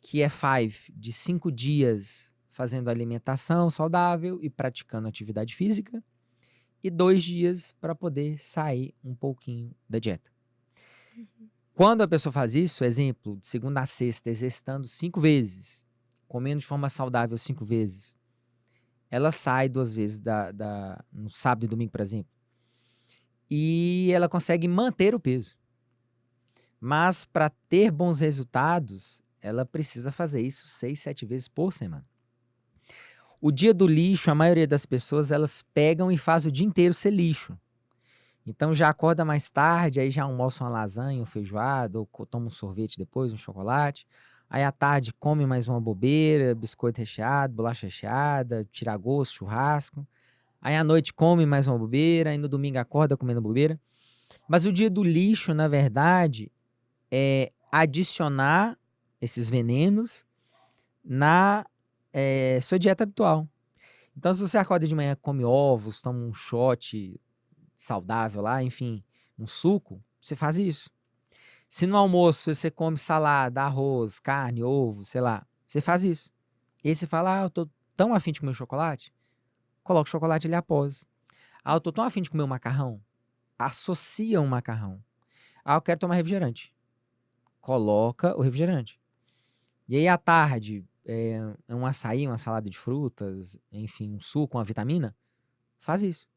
que é 5, de 5 dias fazendo alimentação saudável e praticando atividade física, e 2 dias para poder sair um pouquinho da dieta. Quando a pessoa faz isso, exemplo, de segunda a sexta, exercitando 5 vezes, comendo de forma saudável 5 vezes, ela sai 2 vezes no sábado e domingo, por exemplo, e ela consegue manter o peso. Mas para ter bons resultados, ela precisa fazer isso 6, 7 vezes por semana. O dia do lixo, a maioria das pessoas, elas pegam e fazem o dia inteiro ser lixo. Então já acorda mais tarde, aí já almoça uma lasanha, um feijoada, ou toma um sorvete depois, um chocolate. Aí à tarde come mais uma bobeira, biscoito recheado, bolacha recheada, tira-gosto, churrasco. Aí à noite come mais uma bobeira, aí no domingo acorda comendo bobeira. Mas o dia do lixo, na verdade, é adicionar esses venenos na sua dieta habitual. Então, se você acorda de manhã, come ovos, toma um shot saudável lá, enfim, um suco, você faz isso. Se no almoço você come salada, arroz, carne, ovo, sei lá, você faz isso. E aí você fala, eu tô tão afim de comer chocolate, coloca o chocolate ali após. Eu tô tão afim de comer um macarrão, associa um macarrão. Eu quero tomar refrigerante. Coloca o refrigerante. E aí à tarde, um açaí, uma salada de frutas, enfim, um suco, uma vitamina, faz isso.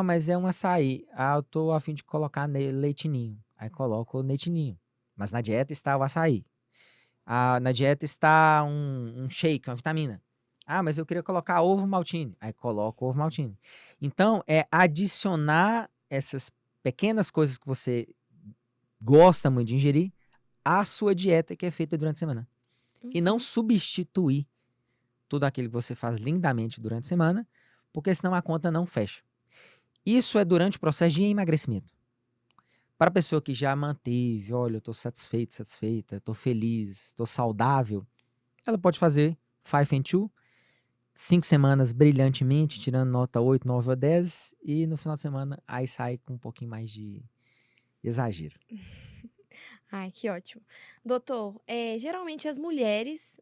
Mas é um açaí. Eu tô a fim de colocar nele leite ninho. Aí coloca o leite ninho. Mas na dieta está o açaí. Na dieta está um shake, uma vitamina. Mas eu queria colocar ovo maltine. Aí coloca o ovo maltine. Então, é adicionar essas pequenas coisas que você gosta muito de ingerir à sua dieta que é feita durante a semana. E não substituir tudo aquilo que você faz lindamente durante a semana, porque senão a conta não fecha. Isso é durante o processo de emagrecimento. Para a pessoa que já manteve, olha, eu estou satisfeito, satisfeita, estou feliz, estou saudável, ela pode fazer 5 and 2, 5 semanas brilhantemente, tirando nota 8, 9 ou 10, e no final de semana aí sai com um pouquinho mais de exagero. Ai, que ótimo. Doutor, geralmente as mulheres,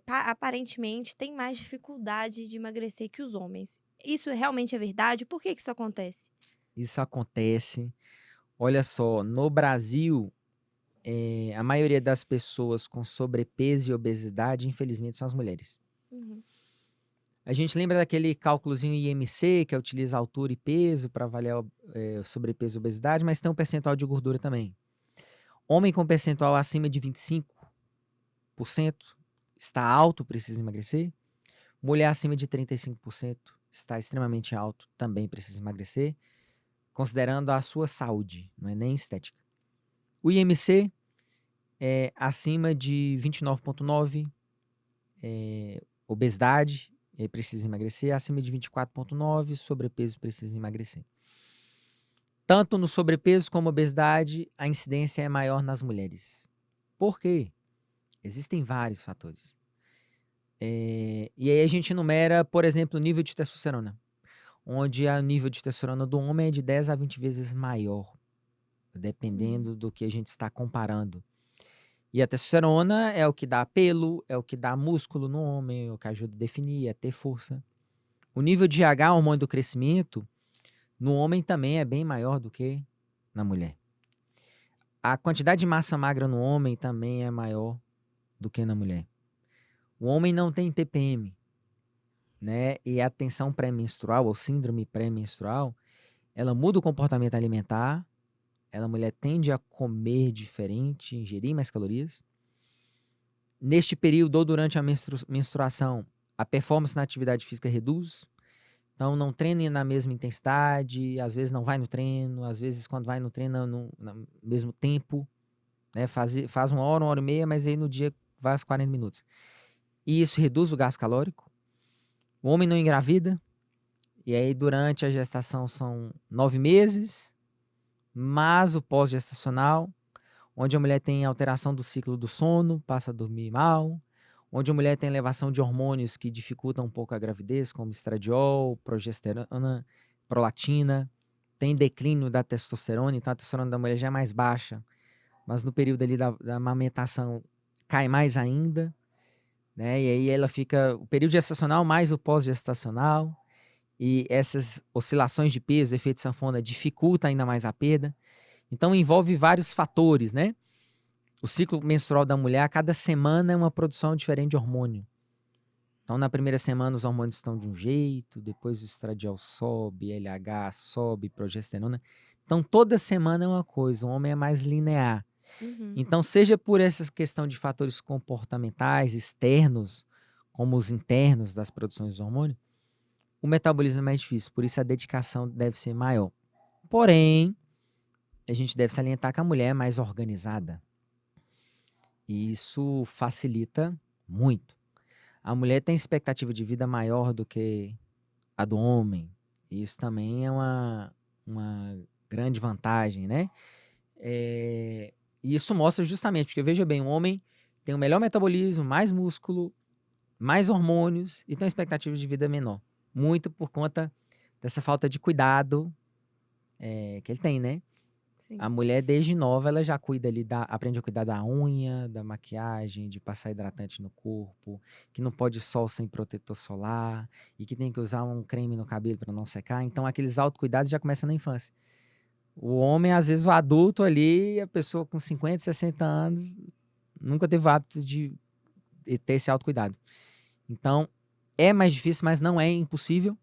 aparentemente, têm mais dificuldade de emagrecer que os homens. Isso realmente é verdade? Por que que isso acontece? Isso acontece. Olha só, no Brasil, a maioria das pessoas com sobrepeso e obesidade, infelizmente, são as mulheres. Uhum. A gente lembra daquele cálculozinho IMC, que utiliza altura e peso para avaliar o sobrepeso e obesidade, mas tem um percentual de gordura também. Homem com percentual acima de 25% está alto, precisa emagrecer. Mulher acima de 35% está extremamente alto, também precisa emagrecer, considerando a sua saúde, não é nem estética. O IMC é acima de 29,9, obesidade, precisa emagrecer, acima de 24,9, sobrepeso, precisa emagrecer. Tanto no sobrepeso como obesidade, a incidência é maior nas mulheres. Por quê? Existem vários fatores. E aí a gente enumera, por exemplo, o nível de testosterona, onde o nível de testosterona do homem é de 10 a 20 vezes maior, dependendo do que a gente está comparando. E a testosterona é o que dá pelo, é o que dá músculo no homem, é o que ajuda a definir, a ter força. O nível de H, hormônio do crescimento, no homem também é bem maior do que na mulher. A quantidade de massa magra no homem também é maior do que na mulher. O homem não tem TPM, né? E a tensão pré-menstrual, ou síndrome pré-menstrual, ela muda o comportamento alimentar, a mulher tende a comer diferente, ingerir mais calorias. Neste período ou durante a menstruação, a performance na atividade física reduz. Então, não treina na mesma intensidade, às vezes não vai no treino, às vezes quando vai no treino no mesmo tempo, né? Faz 1 hora e meia, mas aí no dia vai aos 40 minutos. E isso reduz o gasto calórico. O homem não engravida, e aí durante a gestação são 9 meses, mas o pós-gestacional, onde a mulher tem alteração do ciclo do sono, passa a dormir mal, onde a mulher tem elevação de hormônios que dificultam um pouco a gravidez, como estradiol, progesterona, prolactina, tem declínio da testosterona, então a testosterona da mulher já é mais baixa, mas no período ali da amamentação cai mais ainda, né? E aí ela fica o período gestacional mais o pós-gestacional, e essas oscilações de peso, efeito sanfona, dificulta ainda mais a perda. Então envolve vários fatores, né? O ciclo menstrual da mulher, a cada semana é uma produção diferente de hormônio. Então, na primeira semana, os hormônios estão de um jeito, depois o estradiol sobe, LH sobe, progesterona. Então, toda semana é uma coisa, o homem é mais linear. Uhum. Então, seja por essa questão de fatores comportamentais externos, como os internos das produções do hormônio, o metabolismo é mais difícil, por isso a dedicação deve ser maior. Porém, a gente deve salientar que a mulher é mais organizada. E isso facilita muito. A mulher tem expectativa de vida maior do que a do homem. Isso também é uma grande vantagem, né? E isso mostra justamente, porque veja bem, o homem tem um melhor metabolismo, mais músculo, mais hormônios e tem uma expectativa de vida menor. Muito por conta dessa falta de cuidado que ele tem, né? Sim. A mulher, desde nova, ela já cuida ali, aprende a cuidar da unha, da maquiagem, de passar hidratante no corpo, que não pode sol sem protetor solar, e que tem que usar um creme no cabelo para não secar. Então, aqueles autocuidados já começam na infância. O homem, às vezes, o adulto ali, a pessoa com 50, 60 anos, nunca teve o hábito de ter esse autocuidado. Então, é mais difícil, mas não é impossível.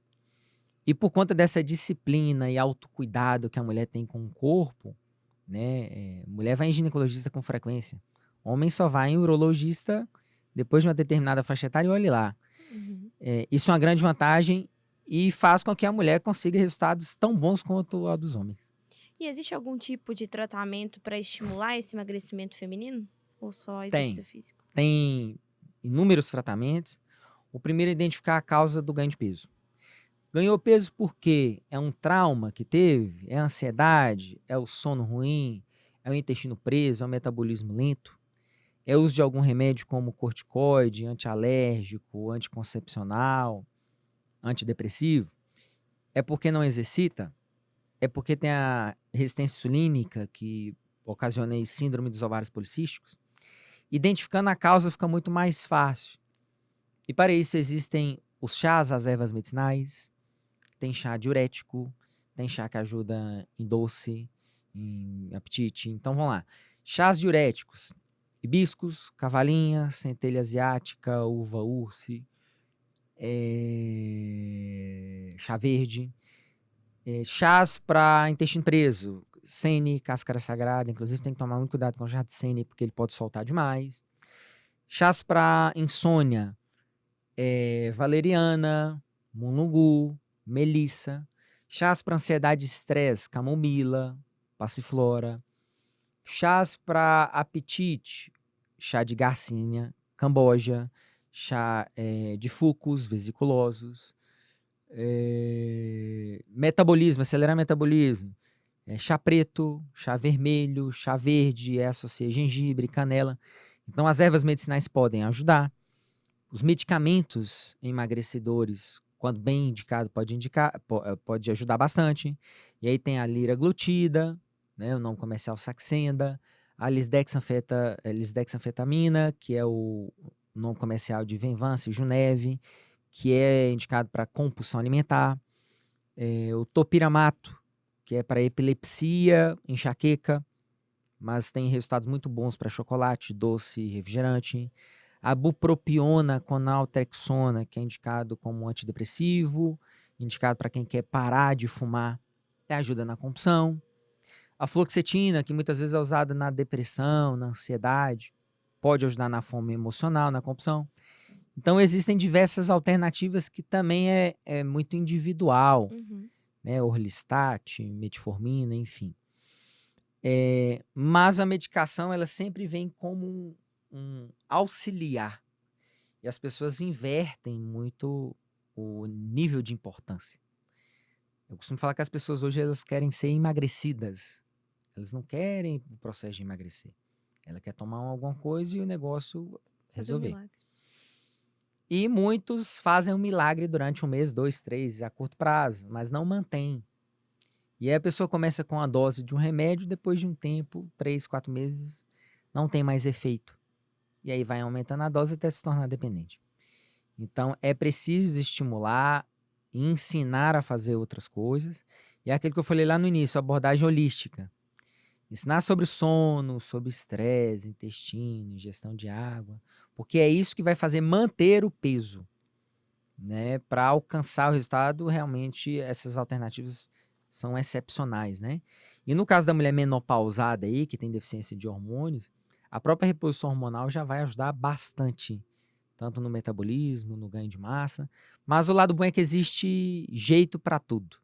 E por conta dessa disciplina e autocuidado que a mulher tem com o corpo, né? Mulher vai em ginecologista com frequência. Homem só vai em urologista depois de uma determinada faixa etária e olhe lá. Uhum. Isso é uma grande vantagem e faz com que a mulher consiga resultados tão bons quanto a dos homens. E existe algum tipo de tratamento para estimular esse emagrecimento feminino? Ou só Tem. exercício físico? Tem inúmeros tratamentos. O primeiro é identificar a causa do ganho de peso. Ganhou peso porque é um trauma que teve? É ansiedade? É o sono ruim? É o intestino preso? É o metabolismo lento? É o uso de algum remédio como corticoide, antialérgico, anticoncepcional, antidepressivo? É porque não exercita? É porque tem a resistência insulínica que ocasiona aí síndrome dos ovários policísticos? Identificando a causa fica muito mais fácil. E para isso existem os chás, as ervas medicinais, tem chá diurético, tem chá que ajuda em doce, em apetite. Então vamos lá. Chás diuréticos: hibiscus, cavalinha, centelha asiática, uva urse, chá verde. Chás para intestino preso: sene, cáscara sagrada. Inclusive tem que tomar muito cuidado com o chá de sene, porque ele pode soltar demais. Chás para insônia: valeriana, mulungu, melissa. Chás para ansiedade e estresse: camomila, passiflora. Chás para apetite: chá de garcinha, camboja, chá de fucos vesiculosos. Metabolismo, acelerar metabolismo: chá preto, chá vermelho, chá verde, associei gengibre, canela. Então as ervas medicinais podem ajudar. Os medicamentos emagrecedores, quando bem indicado, pode ajudar bastante. E aí tem a liraglutida, né, o nome comercial Saxenda, a lisdexanfetamina, que é o nome comercial de Venvance e Juneve, que é indicado para compulsão alimentar. O topiramato, que é para epilepsia, enxaqueca, mas tem resultados muito bons para chocolate, doce, refrigerante. A bupropiona com naltrexona, que é indicado como antidepressivo, indicado para quem quer parar de fumar, ajuda na compulsão. A fluoxetina, que muitas vezes é usada na depressão, na ansiedade, pode ajudar na fome emocional, na compulsão. Então existem diversas alternativas que também é muito individual, né? Orlistat, metformina, enfim. Mas a medicação ela sempre vem como um auxiliar. E as pessoas invertem muito o nível de importância. Eu costumo falar que as pessoas hoje elas querem ser emagrecidas. Elas não querem o processo de emagrecer. Ela quer tomar alguma coisa e o negócio resolver. E muitos fazem um milagre durante 1 mês, 2, 3, a curto prazo, mas não mantém. E aí a pessoa começa com a dose de um remédio, depois de um tempo, 3, 4 meses, não tem mais efeito. E aí vai aumentando a dose até se tornar dependente. Então é preciso estimular e ensinar a fazer outras coisas. E é aquilo que eu falei lá no início, a abordagem holística. Ensinar sobre sono, sobre estresse, intestino, ingestão de água, porque é isso que vai fazer manter o peso, né? Para alcançar o resultado, realmente essas alternativas são excepcionais, né? E no caso da mulher menopausada aí, que tem deficiência de hormônios, a própria reposição hormonal já vai ajudar bastante, tanto no metabolismo, no ganho de massa. Mas o lado bom é que existe jeito para tudo.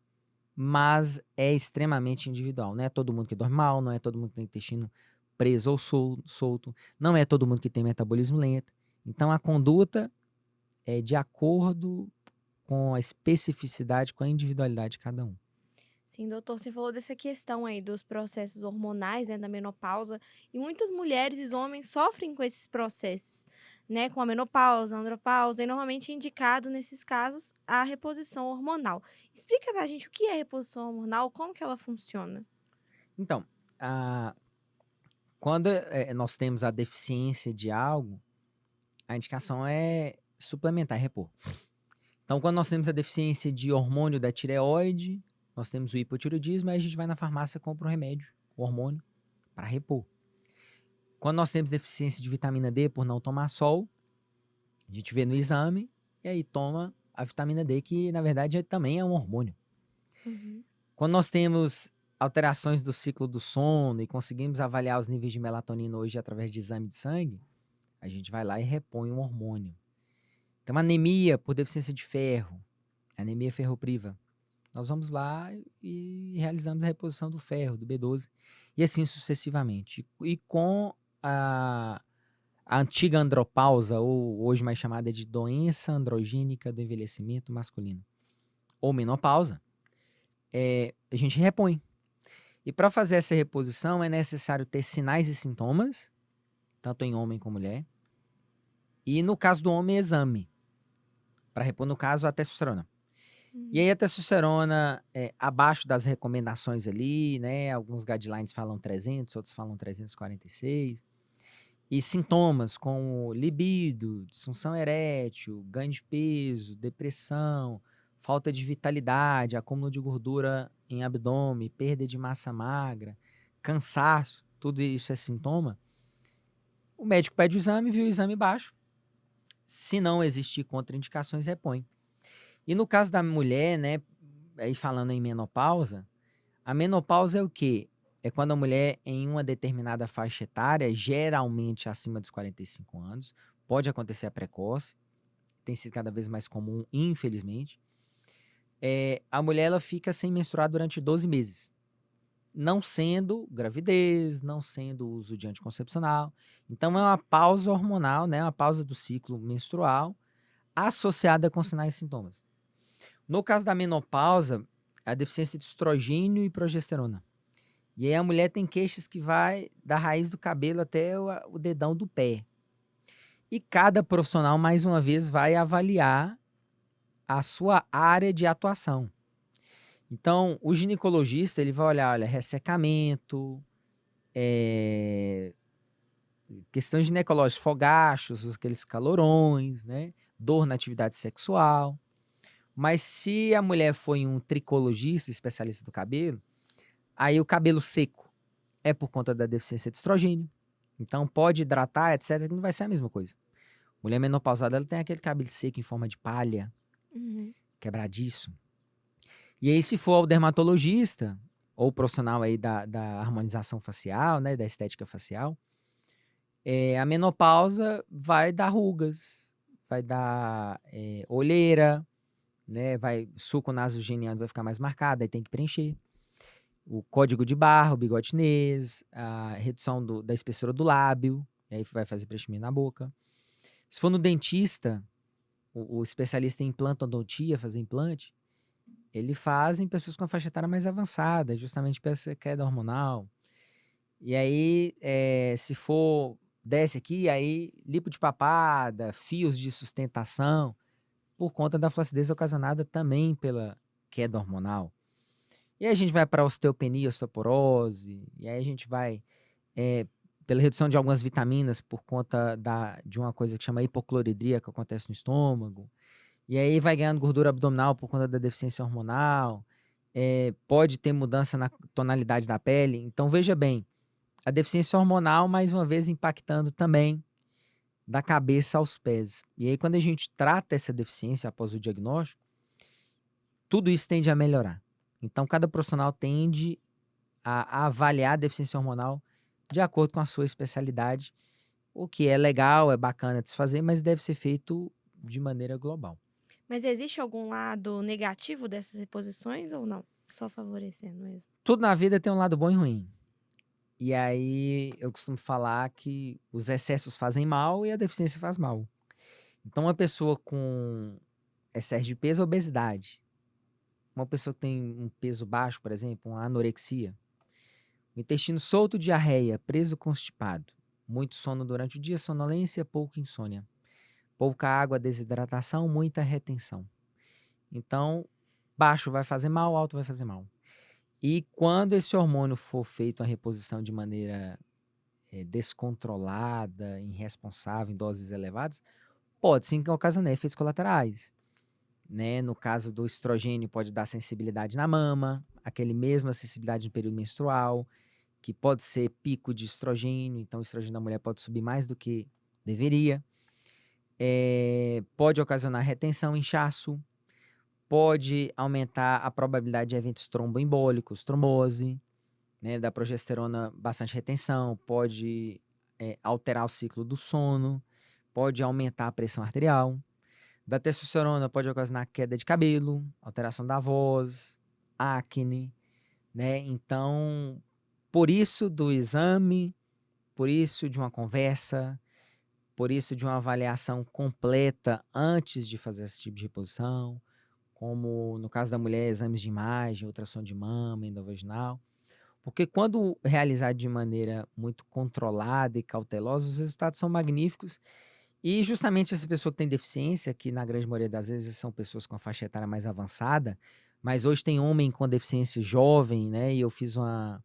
Mas é extremamente individual. Não é todo mundo que dorme mal, não é todo mundo que tem intestino preso ou solto, não é todo mundo que tem metabolismo lento. Então a conduta é de acordo com a especificidade, com a individualidade de cada um. Sim, doutor, você falou dessa questão aí dos processos hormonais, né, da menopausa, e muitas mulheres e homens sofrem com esses processos, né, com a menopausa, a andropausa, e normalmente é indicado nesses casos a reposição hormonal. Explica pra gente o que é reposição hormonal, como que ela funciona? Então, quando nós temos a deficiência de algo, a indicação é suplementar, repor. Então, quando nós temos a deficiência de hormônio da tireoide, nós temos o hipotireoidismo, aí a gente vai na farmácia e compra um remédio, o hormônio, para repor. Quando nós temos deficiência de vitamina D por não tomar sol, a gente vê no exame e aí toma a vitamina D, que na verdade também é um hormônio. Quando nós temos alterações do ciclo do sono e conseguimos avaliar os níveis de melatonina hoje através de exame de sangue, a gente vai lá e repõe um hormônio. Então, anemia por deficiência de ferro, anemia ferropriva, nós vamos lá e realizamos a reposição do ferro, do B12, e assim sucessivamente. E com a antiga andropausa, ou hoje mais chamada de doença androgênica do envelhecimento masculino, ou menopausa, a gente repõe. E para fazer essa reposição é necessário ter sinais e sintomas, tanto em homem como mulher, e no caso do homem, exame, para repor, no caso, a testosterona. E aí a testosterona abaixo das recomendações ali, né? Alguns guidelines falam 300, outros falam 346. E sintomas como libido, disfunção erétil, ganho de peso, depressão, falta de vitalidade, acúmulo de gordura em abdômen, perda de massa magra, cansaço, tudo isso é sintoma, o médico pede o exame, viu o exame baixo. Se não existir contraindicações, repõe. E no caso da mulher, né, aí falando em menopausa, a menopausa é o quê? É quando a mulher, em uma determinada faixa etária, geralmente acima dos 45 anos, pode acontecer a precoce, tem sido cada vez mais comum, infelizmente, a mulher ela fica sem menstruar durante 12 meses. Não sendo gravidez, não sendo uso de anticoncepcional. Então, é uma pausa hormonal, né? Uma pausa do ciclo menstrual associada com sinais e sintomas. No caso da menopausa, a deficiência de estrogênio e progesterona. E aí a mulher tem queixas que vai da raiz do cabelo até o dedão do pé. E cada profissional, mais uma vez, vai avaliar a sua área de atuação. Então, o ginecologista ele vai olhar, olha, ressecamento, questões ginecológicas, fogachos, aqueles calorões, né? Dor na atividade sexual. Mas se a mulher for em um tricologista, especialista do cabelo, aí o cabelo seco é por conta da deficiência de estrogênio. Então pode hidratar, etc. Não vai ser a mesma coisa. Mulher menopausada ela tem aquele cabelo seco em forma de palha, quebradiço. E aí se for ao dermatologista, ou profissional aí da harmonização facial, né, da estética facial, a menopausa vai dar rugas, vai dar olheira, né, suco nasogeniano vai ficar mais marcado, aí tem que preencher. O código de barra, o bigode chinês, a redução da espessura do lábio, e aí vai fazer preenchimento na boca. Se for no dentista, o especialista em implantodontia, fazer implante, ele faz em pessoas com a faixa etária mais avançada, justamente para essa queda hormonal. E aí, se for, desce aqui, aí lipo de papada, fios de sustentação, por conta da flacidez ocasionada também pela queda hormonal. E aí a gente vai para osteopenia, osteoporose, e aí a gente vai pela redução de algumas vitaminas por conta de uma coisa que chama hipocloridria que acontece no estômago. E aí vai ganhando gordura abdominal por conta da deficiência hormonal. Pode ter mudança na tonalidade da pele. Então veja bem, a deficiência hormonal mais uma vez impactando também da cabeça aos pés. E aí quando a gente trata essa deficiência após o diagnóstico, tudo isso tende a melhorar. Então cada profissional tende a avaliar a deficiência hormonal de acordo com a sua especialidade, o que é legal, é bacana de se fazer, mas deve ser feito de maneira global. Mas existe algum lado negativo dessas reposições ou não? Só favorecendo mesmo? Tudo na vida tem um lado bom e ruim. E aí eu costumo falar que os excessos fazem mal e a deficiência faz mal. Então uma pessoa com excesso de peso, obesidade. Uma pessoa que tem um peso baixo, por exemplo, uma anorexia. O intestino solto, diarreia, preso, constipado. Muito sono durante o dia, sonolência, pouca insônia. Pouca água, desidratação, muita retenção. Então, baixo vai fazer mal, alto vai fazer mal. E quando esse hormônio for feito a reposição de maneira descontrolada, irresponsável, em doses elevadas, pode sim ocasionar efeitos colaterais. Né? No caso do estrogênio, pode dar sensibilidade na mama, aquele mesma sensibilidade no período menstrual, que pode ser pico de estrogênio, então o estrogênio da mulher pode subir mais do que deveria. Pode ocasionar retenção, inchaço, pode aumentar a probabilidade de eventos tromboembólicos, trombose, né, da progesterona, bastante retenção, pode alterar o ciclo do sono, pode aumentar a pressão arterial. Da testosterona pode ocasionar queda de cabelo, alteração da voz, acne, né? Então, por isso do exame, por isso de uma conversa, por isso de uma avaliação completa antes de fazer esse tipo de reposição, como no caso da mulher, exames de imagem, ultrassom de mama, endovaginal. Porque quando realizado de maneira muito controlada e cautelosa, os resultados são magníficos. E justamente essa pessoa que tem deficiência, que na grande maioria das vezes são pessoas com a faixa etária mais avançada, mas hoje tem homem com deficiência jovem, né? E eu fiz uma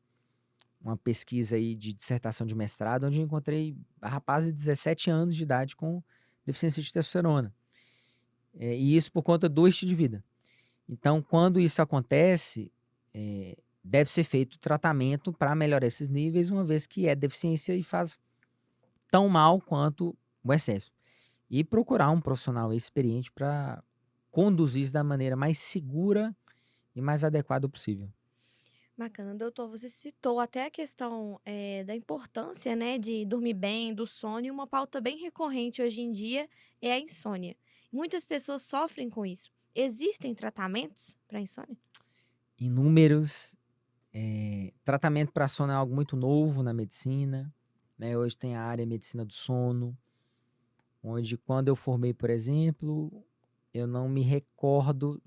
pesquisa aí de dissertação de mestrado, onde eu encontrei rapazes de 17 anos de idade com deficiência de testosterona. E isso por conta do estilo de vida. Então, quando isso acontece, deve ser feito tratamento para melhorar esses níveis, uma vez que é deficiência e faz tão mal quanto o excesso. E procurar um profissional experiente para conduzir isso da maneira mais segura e mais adequada possível. Bacana. Doutor, você citou até a questão, da importância, né, de dormir bem, do sono, e uma pauta bem recorrente hoje em dia é a insônia. Muitas pessoas sofrem com isso. Existem tratamentos para insônia? Inúmeros, tratamento para sono é algo muito novo na medicina, né? Hoje tem a área medicina do sono, onde quando eu formei, por exemplo, eu não me recordo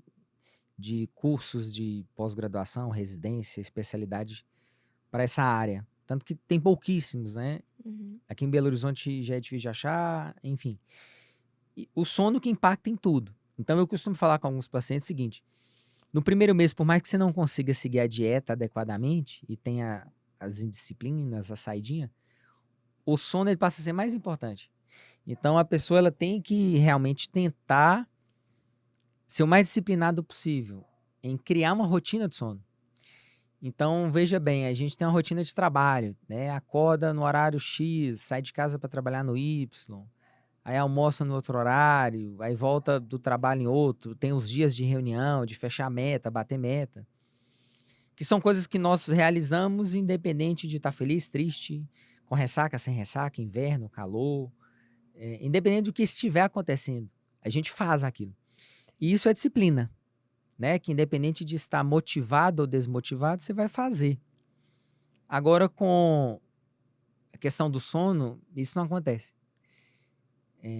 de cursos de pós-graduação, residência, especialidade para essa área. Tanto que tem pouquíssimos, né? Uhum. Aqui em Belo Horizonte já é difícil de achar, enfim. E o sono que impacta em tudo. Então eu costumo falar com alguns pacientes o seguinte: no primeiro mês, por mais que você não consiga seguir a dieta adequadamente e tenha as indisciplinas, a saidinha, o sono ele passa a ser mais importante. Então a pessoa ela tem que realmente tentar ser o mais disciplinado possível em criar uma rotina de sono. Então, veja bem, a gente tem uma rotina de trabalho, né? Acorda no horário X, sai de casa para trabalhar no Y, aí almoça no outro horário, aí volta do trabalho em outro, tem os dias de reunião, de fechar meta, bater meta, que são coisas que nós realizamos independente de estar feliz, triste, com ressaca, sem ressaca, inverno, calor, independente do que estiver acontecendo, a gente faz aquilo. E isso é disciplina, né? Que independente de estar motivado ou desmotivado, você vai fazer. Agora, com a questão do sono, isso não acontece.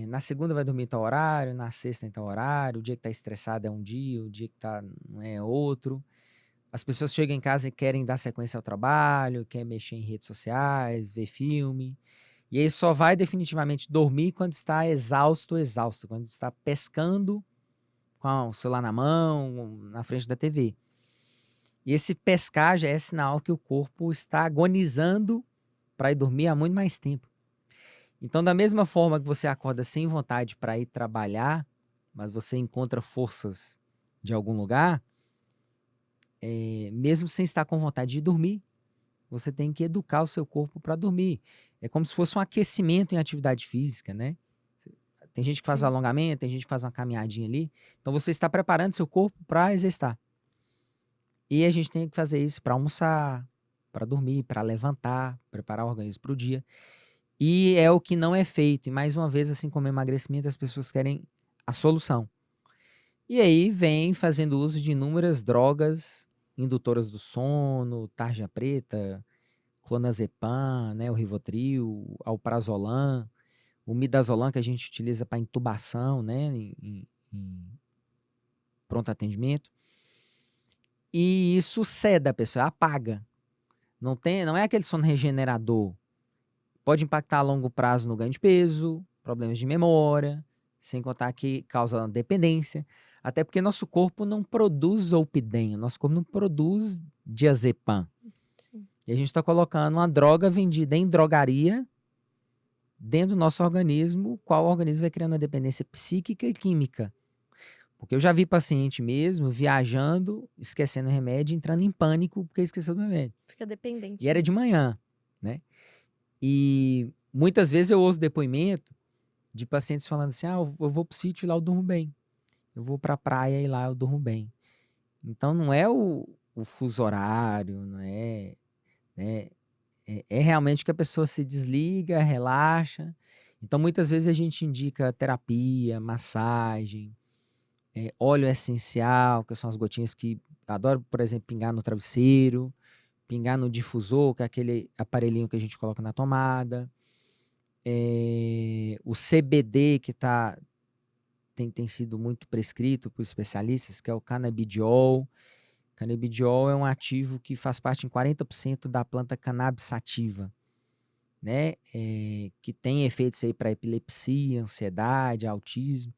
Na segunda vai dormir em tal horário, na sexta em tal horário, o dia que tá estressado é um dia, o dia que tá não é outro. As pessoas chegam em casa e querem dar sequência ao trabalho, querem mexer em redes sociais, ver filme. E aí só vai definitivamente dormir quando está exausto, quando está pescando com o celular na mão, na frente da TV. E esse pescar já é sinal que o corpo está agonizando para ir dormir há muito mais tempo. Então, da mesma forma que você acorda sem vontade para ir trabalhar, mas você encontra forças de algum lugar, mesmo sem estar com vontade de dormir, você tem que educar o seu corpo para dormir. É como se fosse um aquecimento em atividade física, né? Tem gente que faz um Sim. alongamento, tem gente que faz uma caminhadinha ali. Então, você está preparando seu corpo para exercitar. E a gente tem que fazer isso para almoçar, para dormir, para levantar, preparar o organismo para o dia. E é o que não é feito. E mais uma vez, assim como o emagrecimento, as pessoas querem a solução. E aí vem fazendo uso de inúmeras drogas indutoras do sono, tarja preta, clonazepam, né, o Rivotril, alprazolam, o midazolam que a gente utiliza para intubação, né, em pronto atendimento. E isso ceda a pessoa, apaga. Não é aquele sono regenerador. Pode impactar a longo prazo no ganho de peso, problemas de memória, sem contar que causa dependência. Até porque nosso corpo não produz zolpidem, nosso corpo não produz diazepam. Sim. E a gente está colocando uma droga vendida em drogaria dentro do nosso organismo, qual o organismo vai criando uma dependência psíquica e química. Porque eu já vi paciente mesmo viajando, esquecendo o remédio, entrando em pânico porque esqueceu do remédio. Fica dependente, E era né? de manhã, né? E muitas vezes eu ouço depoimento de pacientes falando assim: eu vou pro sítio e lá eu durmo bem. Eu vou pra praia e lá eu durmo bem. Então não é o fuso horário, não é, né? É realmente que a pessoa se desliga, relaxa. Então muitas vezes a gente indica terapia, massagem, óleo essencial, que são as gotinhas que adoro, por exemplo, pingar no travesseiro, pingar no difusor, que é aquele aparelhinho que a gente coloca na tomada. O CBD que tem sido muito prescrito por especialistas, que é o canabidiol. Canabidiol é um ativo que faz parte em 40% da planta cannabis sativa, né? Que tem efeitos aí para epilepsia, ansiedade, autismo,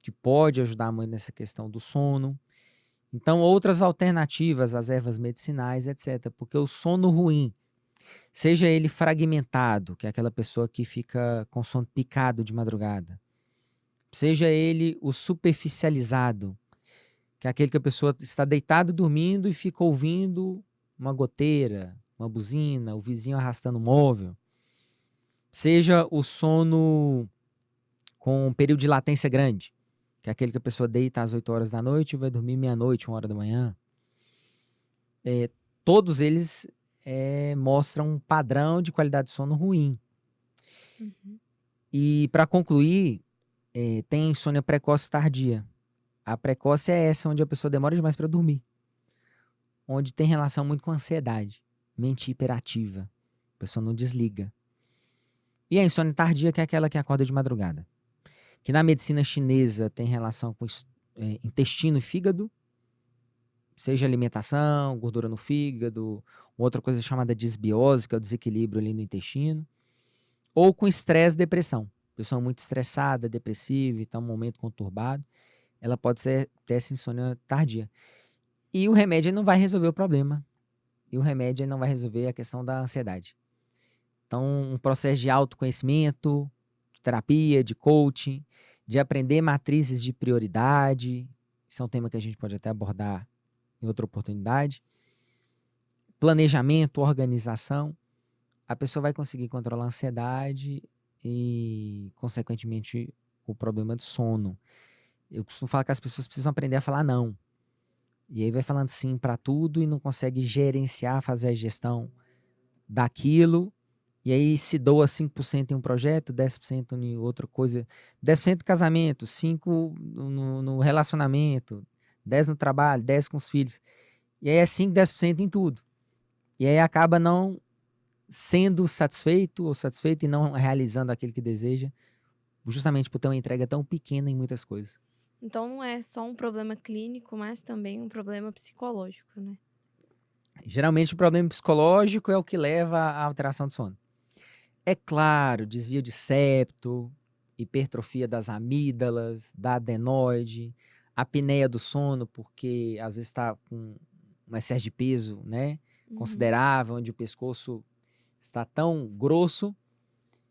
que pode ajudar muito nessa questão do sono. Então, outras alternativas às ervas medicinais, etc. Porque o sono ruim, seja ele fragmentado, que é aquela pessoa que fica com sono picado de madrugada, seja ele o superficializado, que é aquele que a pessoa está deitada dormindo e fica ouvindo uma goteira, uma buzina, o vizinho arrastando o móvel. Seja o sono com um período de latência grande, que é aquele que a pessoa deita às 8 horas da noite e vai dormir meia-noite, 1 hora da manhã. Todos eles mostram um padrão de qualidade de sono ruim. Uhum. E para concluir, tem a insônia precoce e tardia. A precoce é essa, onde a pessoa demora demais para dormir. Onde tem relação muito com ansiedade, mente hiperativa. A pessoa não desliga. E a insônia tardia, que é aquela que acorda de madrugada. Que na medicina chinesa tem relação com intestino e fígado, seja alimentação, gordura no fígado, outra coisa chamada disbiose, que é o desequilíbrio ali no intestino, ou com estresse e depressão. Pessoa muito estressada, depressiva, está um momento conturbado, ela pode ter essa insônia tardia. E o remédio não vai resolver o problema. E o remédio não vai resolver a questão da ansiedade. Então, um processo de autoconhecimento, de terapia, de coaching, de aprender matrizes de prioridade. Isso é um tema que a gente pode até abordar em outra oportunidade. Planejamento, organização. A pessoa vai conseguir controlar a ansiedade e, consequentemente, o problema de sono. Eu costumo falar que as pessoas precisam aprender a falar não. E aí vai falando sim para tudo e não consegue gerenciar, fazer a gestão daquilo. E aí se doa 5% em um projeto, 10% em outra coisa. 10% no casamento, 5% no relacionamento, 10% no trabalho, 10% com os filhos. E aí é 5%, 10% em tudo. E aí acaba não sendo satisfeito ou satisfeito e não realizando aquilo que deseja, justamente por ter uma entrega tão pequena em muitas coisas. Então não é só um problema clínico, mas também um problema psicológico, né? Geralmente o problema psicológico é o que leva à alteração do sono. É claro, desvio de septo, hipertrofia das amígdalas, da adenoide, apneia do sono, porque às vezes está com um excesso de peso, né, considerável, onde o pescoço está tão grosso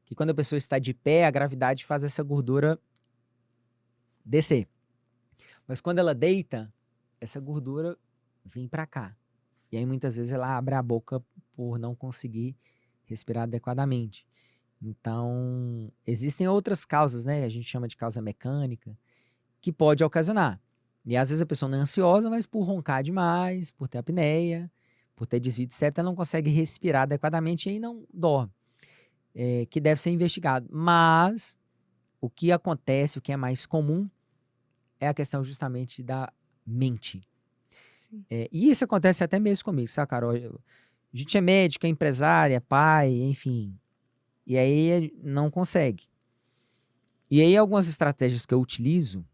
que quando a pessoa está de pé, a gravidade faz essa gordura descer. Mas quando ela deita, essa gordura vem para cá. E aí muitas vezes ela abre a boca por não conseguir respirar adequadamente. Então, existem outras causas, né? A gente chama de causa mecânica, que pode ocasionar. E às vezes a pessoa não é ansiosa, mas por roncar demais, por ter apneia, por ter desvio de septo, ela não consegue respirar adequadamente e aí não dorme. Que deve ser investigado. Mas o que acontece, o que é mais comum, é a questão justamente da mente. Sim. E isso acontece até mesmo comigo, sabe, Carol? A gente é médico, é empresária, é pai, enfim. E aí não consegue. E aí algumas estratégias que eu utilizo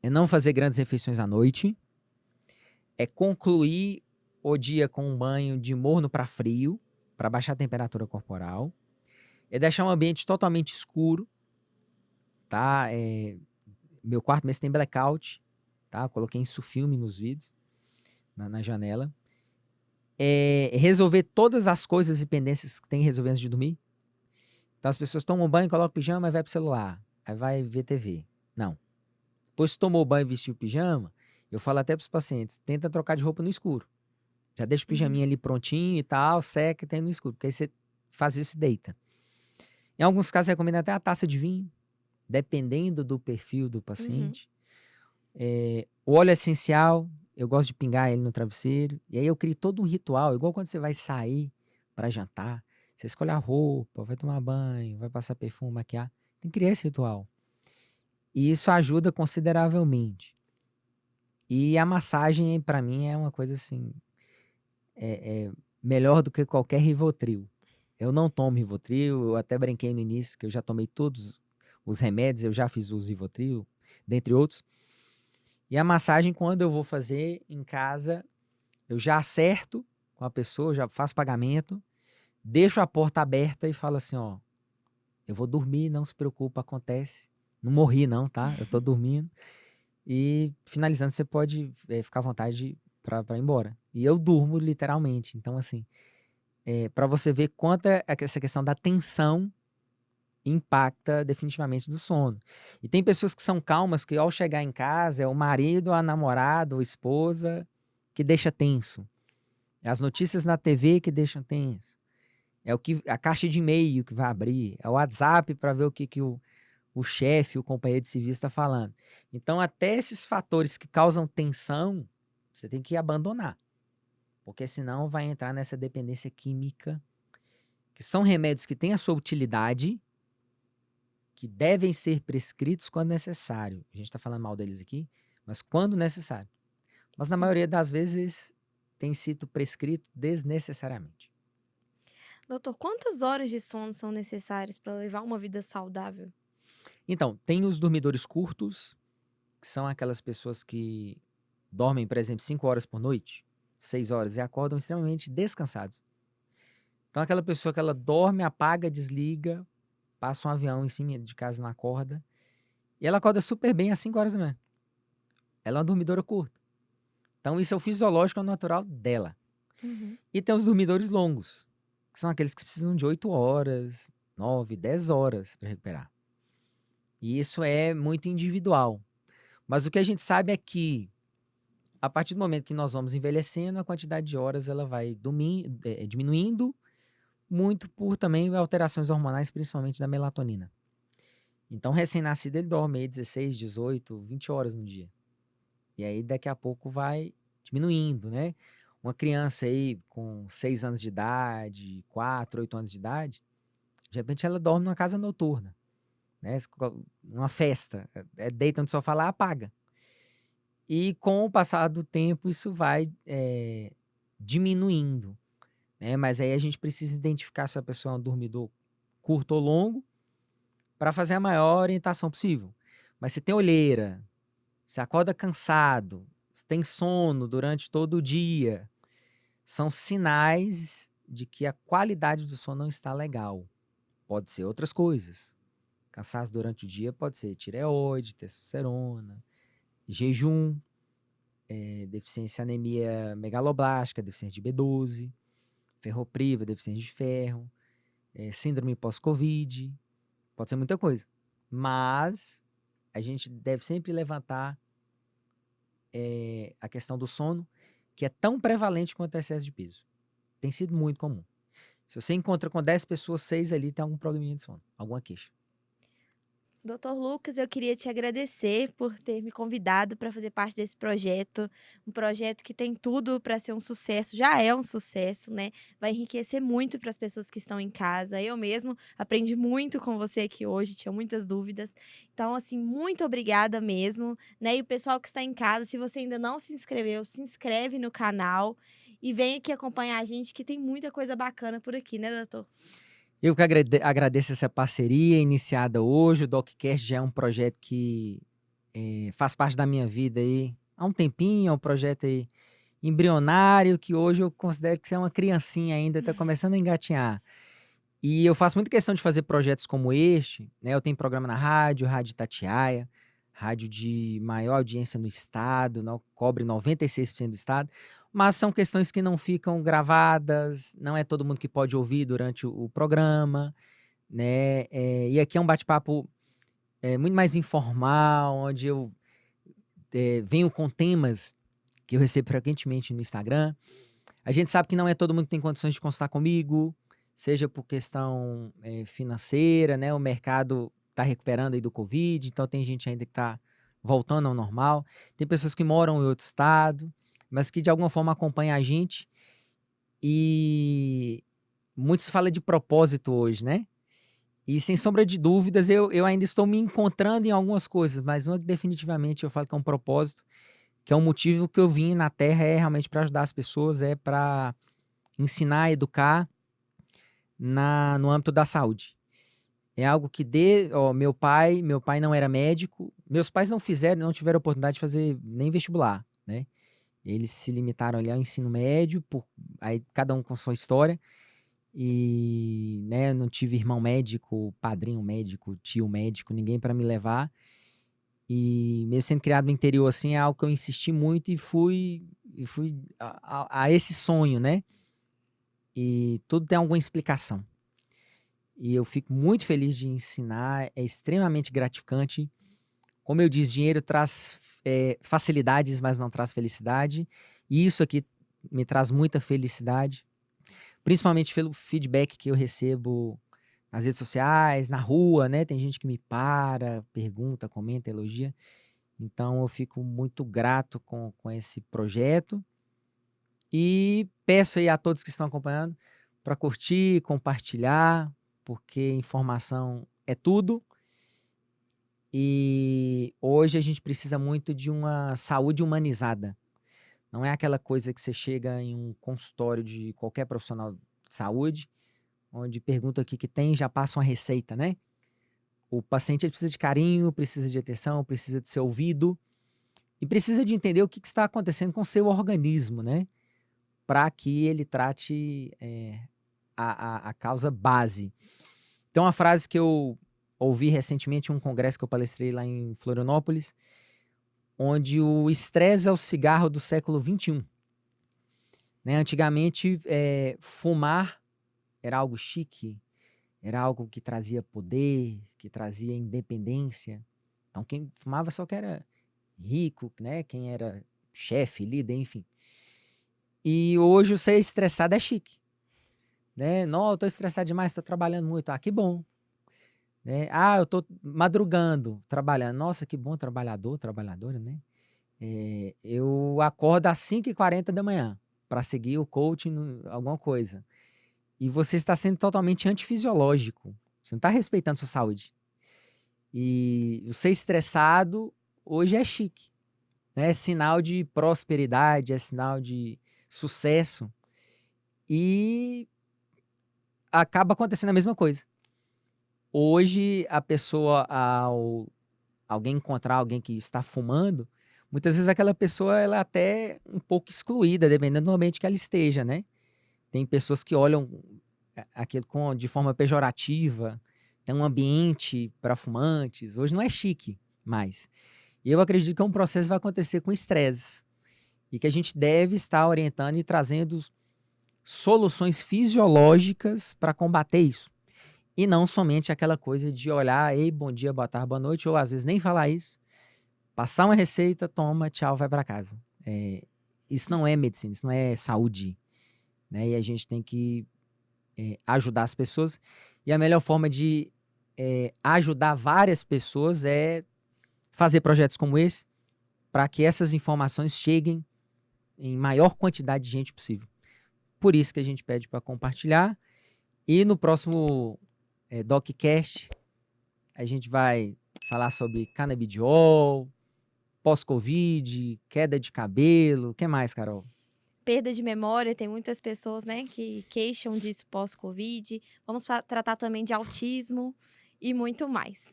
é não fazer grandes refeições à noite, é concluir o dia com um banho de morno para frio, para baixar a temperatura corporal, é deixar um ambiente totalmente escuro, tá? Meu quarto mesmo tem blackout, tá? Coloquei insufilme nos vidros, na janela. Resolver todas as coisas e pendências que tem que resolver antes de dormir. Então as pessoas tomam banho, colocam pijama e vai pro celular. Aí vai ver TV. Não. Depois que tomou banho e vestiu o pijama, eu falo até pros pacientes, tenta trocar de roupa no escuro. Já deixa o pijaminha ali prontinho e tal, seca e tem no escuro. Porque aí você faz isso e deita. Em alguns casos, recomendo até a taça de vinho, dependendo do perfil do paciente. O óleo essencial, eu gosto de pingar ele no travesseiro. E aí eu crio todo um ritual, igual quando você vai sair para jantar. Você escolhe a roupa, vai tomar banho, vai passar perfume, maquiar. Tem que criar esse ritual. E isso ajuda consideravelmente. E a massagem, para mim, é uma coisa assim, melhor do que qualquer Rivotril. Eu não tomo Rivotril, eu até brinquei no início que eu já tomei todos os remédios, eu já fiz uso Rivotril, dentre outros. E a massagem, quando eu vou fazer em casa, eu já acerto com a pessoa, já faço pagamento, deixo a porta aberta e falo assim, ó, eu vou dormir, não se preocupa, acontece. Não morri não, tá? Eu tô dormindo. E finalizando, você pode ficar à vontade para ir embora. E eu durmo literalmente. Então, assim, para você ver quanto é essa questão da tensão impacta definitivamente do sono. E tem pessoas que são calmas, que ao chegar em casa é o marido, a namorada, ou a esposa que deixa tenso. É as notícias na TV que deixam tenso. É a caixa de e-mail que vai abrir. É o WhatsApp para ver o que o chefe, o companheiro de serviço está falando. Então, até esses fatores que causam tensão, você tem que abandonar. Porque senão vai entrar nessa dependência química, que são remédios que têm a sua utilidade, que devem ser prescritos quando necessário. A gente está falando mal deles aqui, mas quando necessário. Mas na Sim. maioria das vezes tem sido prescrito desnecessariamente. Doutor, quantas horas de sono são necessárias para levar uma vida saudável? Então, tem os dormidores curtos, que são aquelas pessoas que dormem, por exemplo, 5 horas por noite, 6 horas, e acordam extremamente descansados. Então, aquela pessoa que ela dorme, apaga, desliga, passa um avião em cima de casa, não acorda, e ela acorda super bem às 5 horas da manhã. Ela é uma dormidora curta. Então, isso é o fisiológico, é o natural dela. Uhum. E tem os dormidores longos, que são aqueles que precisam de 8 horas, 9, 10 horas para recuperar. E isso é muito individual. Mas o que a gente sabe é que, a partir do momento que nós vamos envelhecendo, a quantidade de horas ela vai diminuindo, muito por também alterações hormonais, principalmente da melatonina. Então, recém-nascido, ele dorme aí 16, 18, 20 horas no dia. E aí, daqui a pouco, vai diminuindo, né? Uma criança aí com 6 anos de idade, 4, 8 anos de idade, de repente ela dorme numa casa noturna, né? Numa festa, deita no sofá lá, apaga. E com o passar do tempo, isso vai diminuindo, né? Mas aí a gente precisa identificar se a pessoa é um dormidor curto ou longo para fazer a maior orientação possível. Mas se tem olheira, se acorda cansado, se tem sono durante todo o dia, são sinais de que a qualidade do sono não está legal. Pode ser outras coisas. Cansaço durante o dia pode ser tireoide, testosterona, jejum, deficiência anemia megaloblástica, deficiência de B12, ferropriva, deficiência de ferro, síndrome pós-Covid, pode ser muita coisa. Mas a gente deve sempre levantar a questão do sono, que é tão prevalente quanto o excesso de peso. Tem sido muito comum. Se você encontra com 10 pessoas, 6 ali tem algum probleminha de sono, alguma queixa. Doutor Lucas, eu queria te agradecer por ter me convidado para fazer parte desse projeto, um projeto que tem tudo para ser um sucesso, já é um sucesso, né? Vai enriquecer muito para as pessoas que estão em casa. Eu mesmo aprendi muito com você aqui hoje, tinha muitas dúvidas. Então, assim, muito obrigada mesmo, né? E o pessoal que está em casa, se você ainda não se inscreveu, se inscreve no canal e vem aqui acompanhar a gente, que tem muita coisa bacana por aqui, né, doutor? Eu que agradeço essa parceria iniciada hoje. O DocCast já é um projeto que faz parte da minha vida aí há um tempinho. É um projeto aí embrionário que hoje eu considero que você é uma criancinha ainda, está começando a engatinhar. E eu faço muita questão de fazer projetos como este, né? Eu tenho programa na rádio, Rádio Itatiaia, rádio de maior audiência no estado, cobre 96% do estado, mas são questões que não ficam gravadas, não é todo mundo que pode ouvir durante o programa, né? E aqui é um bate-papo muito mais informal, onde eu venho com temas que eu recebo frequentemente no Instagram. A gente sabe que não é todo mundo que tem condições de consultar comigo, seja por questão financeira, né? O mercado está recuperando aí do Covid, então tem gente ainda que está voltando ao normal. Tem pessoas que moram em outro estado, mas que de alguma forma acompanham a gente. E muito se fala de propósito hoje, né? E sem sombra de dúvidas, eu ainda estou me encontrando em algumas coisas, mas uma que definitivamente eu falo que é um propósito, que é um motivo que eu vim na Terra, é realmente para ajudar as pessoas, é para ensinar, educar no âmbito da saúde. É algo que meu pai não era médico, meus pais não tiveram oportunidade de fazer nem vestibular, né? Eles se limitaram ali ao ensino médio, aí cada um com sua história, e né, eu não tive irmão médico, padrinho médico, tio médico, ninguém para me levar. E mesmo sendo criado no interior assim, é algo que eu insisti muito e fui a esse sonho, né? E tudo tem alguma explicação. e eu fico muito feliz de ensinar, é extremamente gratificante. Como eu disse, dinheiro traz facilidades, mas não traz felicidade. E isso aqui me traz muita felicidade, principalmente pelo feedback que eu recebo nas redes sociais, na rua, né? Tem gente que me para, pergunta, comenta, elogia. Então eu fico muito grato com esse projeto e peço aí a todos que estão acompanhando para curtir, compartilhar, porque informação é tudo. E hoje a gente precisa muito de uma saúde humanizada. Não é aquela coisa que você chega em um consultório de qualquer profissional de saúde, onde pergunta o que tem e já passa uma receita, né? O paciente ele precisa de carinho, precisa de atenção, precisa de ser ouvido e precisa de entender o que está acontecendo com o seu organismo, né? Para que ele trate a causa base. Então, uma frase que eu ouvi recentemente em um congresso que eu palestrei lá em Florianópolis, onde o estresse é o cigarro do século XXI. Né? Antigamente, fumar era algo chique, era algo que trazia poder, que trazia independência. Então, quem fumava só que era rico, né? Quem era chefe, líder, enfim. E hoje o ser estressado é chique. Né? Não, eu estou estressado demais, estou trabalhando muito. Ah, que bom. Né? Ah, eu estou madrugando, trabalhando. Nossa, que bom, trabalhador, trabalhadora, né? Eu acordo às 5h40 da manhã para seguir o coaching, alguma coisa. E você está sendo totalmente antifisiológico. Você não está respeitando sua saúde. E o ser estressado hoje é chique. Né? É sinal de prosperidade, é sinal de sucesso. E acaba acontecendo a mesma coisa. Hoje, a pessoa, alguém encontrar alguém que está fumando, muitas vezes aquela pessoa ela é até um pouco excluída, dependendo do ambiente que ela esteja, né? Tem pessoas que olham aquilo de forma pejorativa, tem um ambiente para fumantes. Hoje não é chique mais. E eu acredito que um processo vai acontecer com estresse e que a gente deve estar orientando e trazendo soluções fisiológicas para combater isso. E não somente aquela coisa de olhar, ei, bom dia, boa tarde, boa noite, ou às vezes nem falar isso, passar uma receita, toma, tchau, vai para casa. Isso não é medicina, isso não é saúde. Né? E a gente tem que ajudar as pessoas. E a melhor forma de ajudar várias pessoas é fazer projetos como esse, para que essas informações cheguem em maior quantidade de gente possível. Por isso que a gente pede para compartilhar. E no próximo DocCast, a gente vai falar sobre canabidiol, pós-Covid, queda de cabelo. O que mais, Carol? Perda de memória, tem muitas pessoas, né, que queixam disso pós-Covid. Vamos tratar também de autismo e muito mais.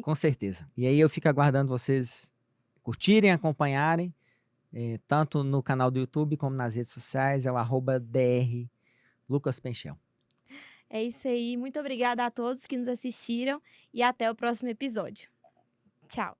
Com certeza. E aí eu fico aguardando vocês curtirem, acompanharem, tanto no canal do YouTube como nas redes sociais, é o @Dr. Lucas Penchel. É isso aí. Muito obrigada a todos que nos assistiram e até o próximo episódio. Tchau.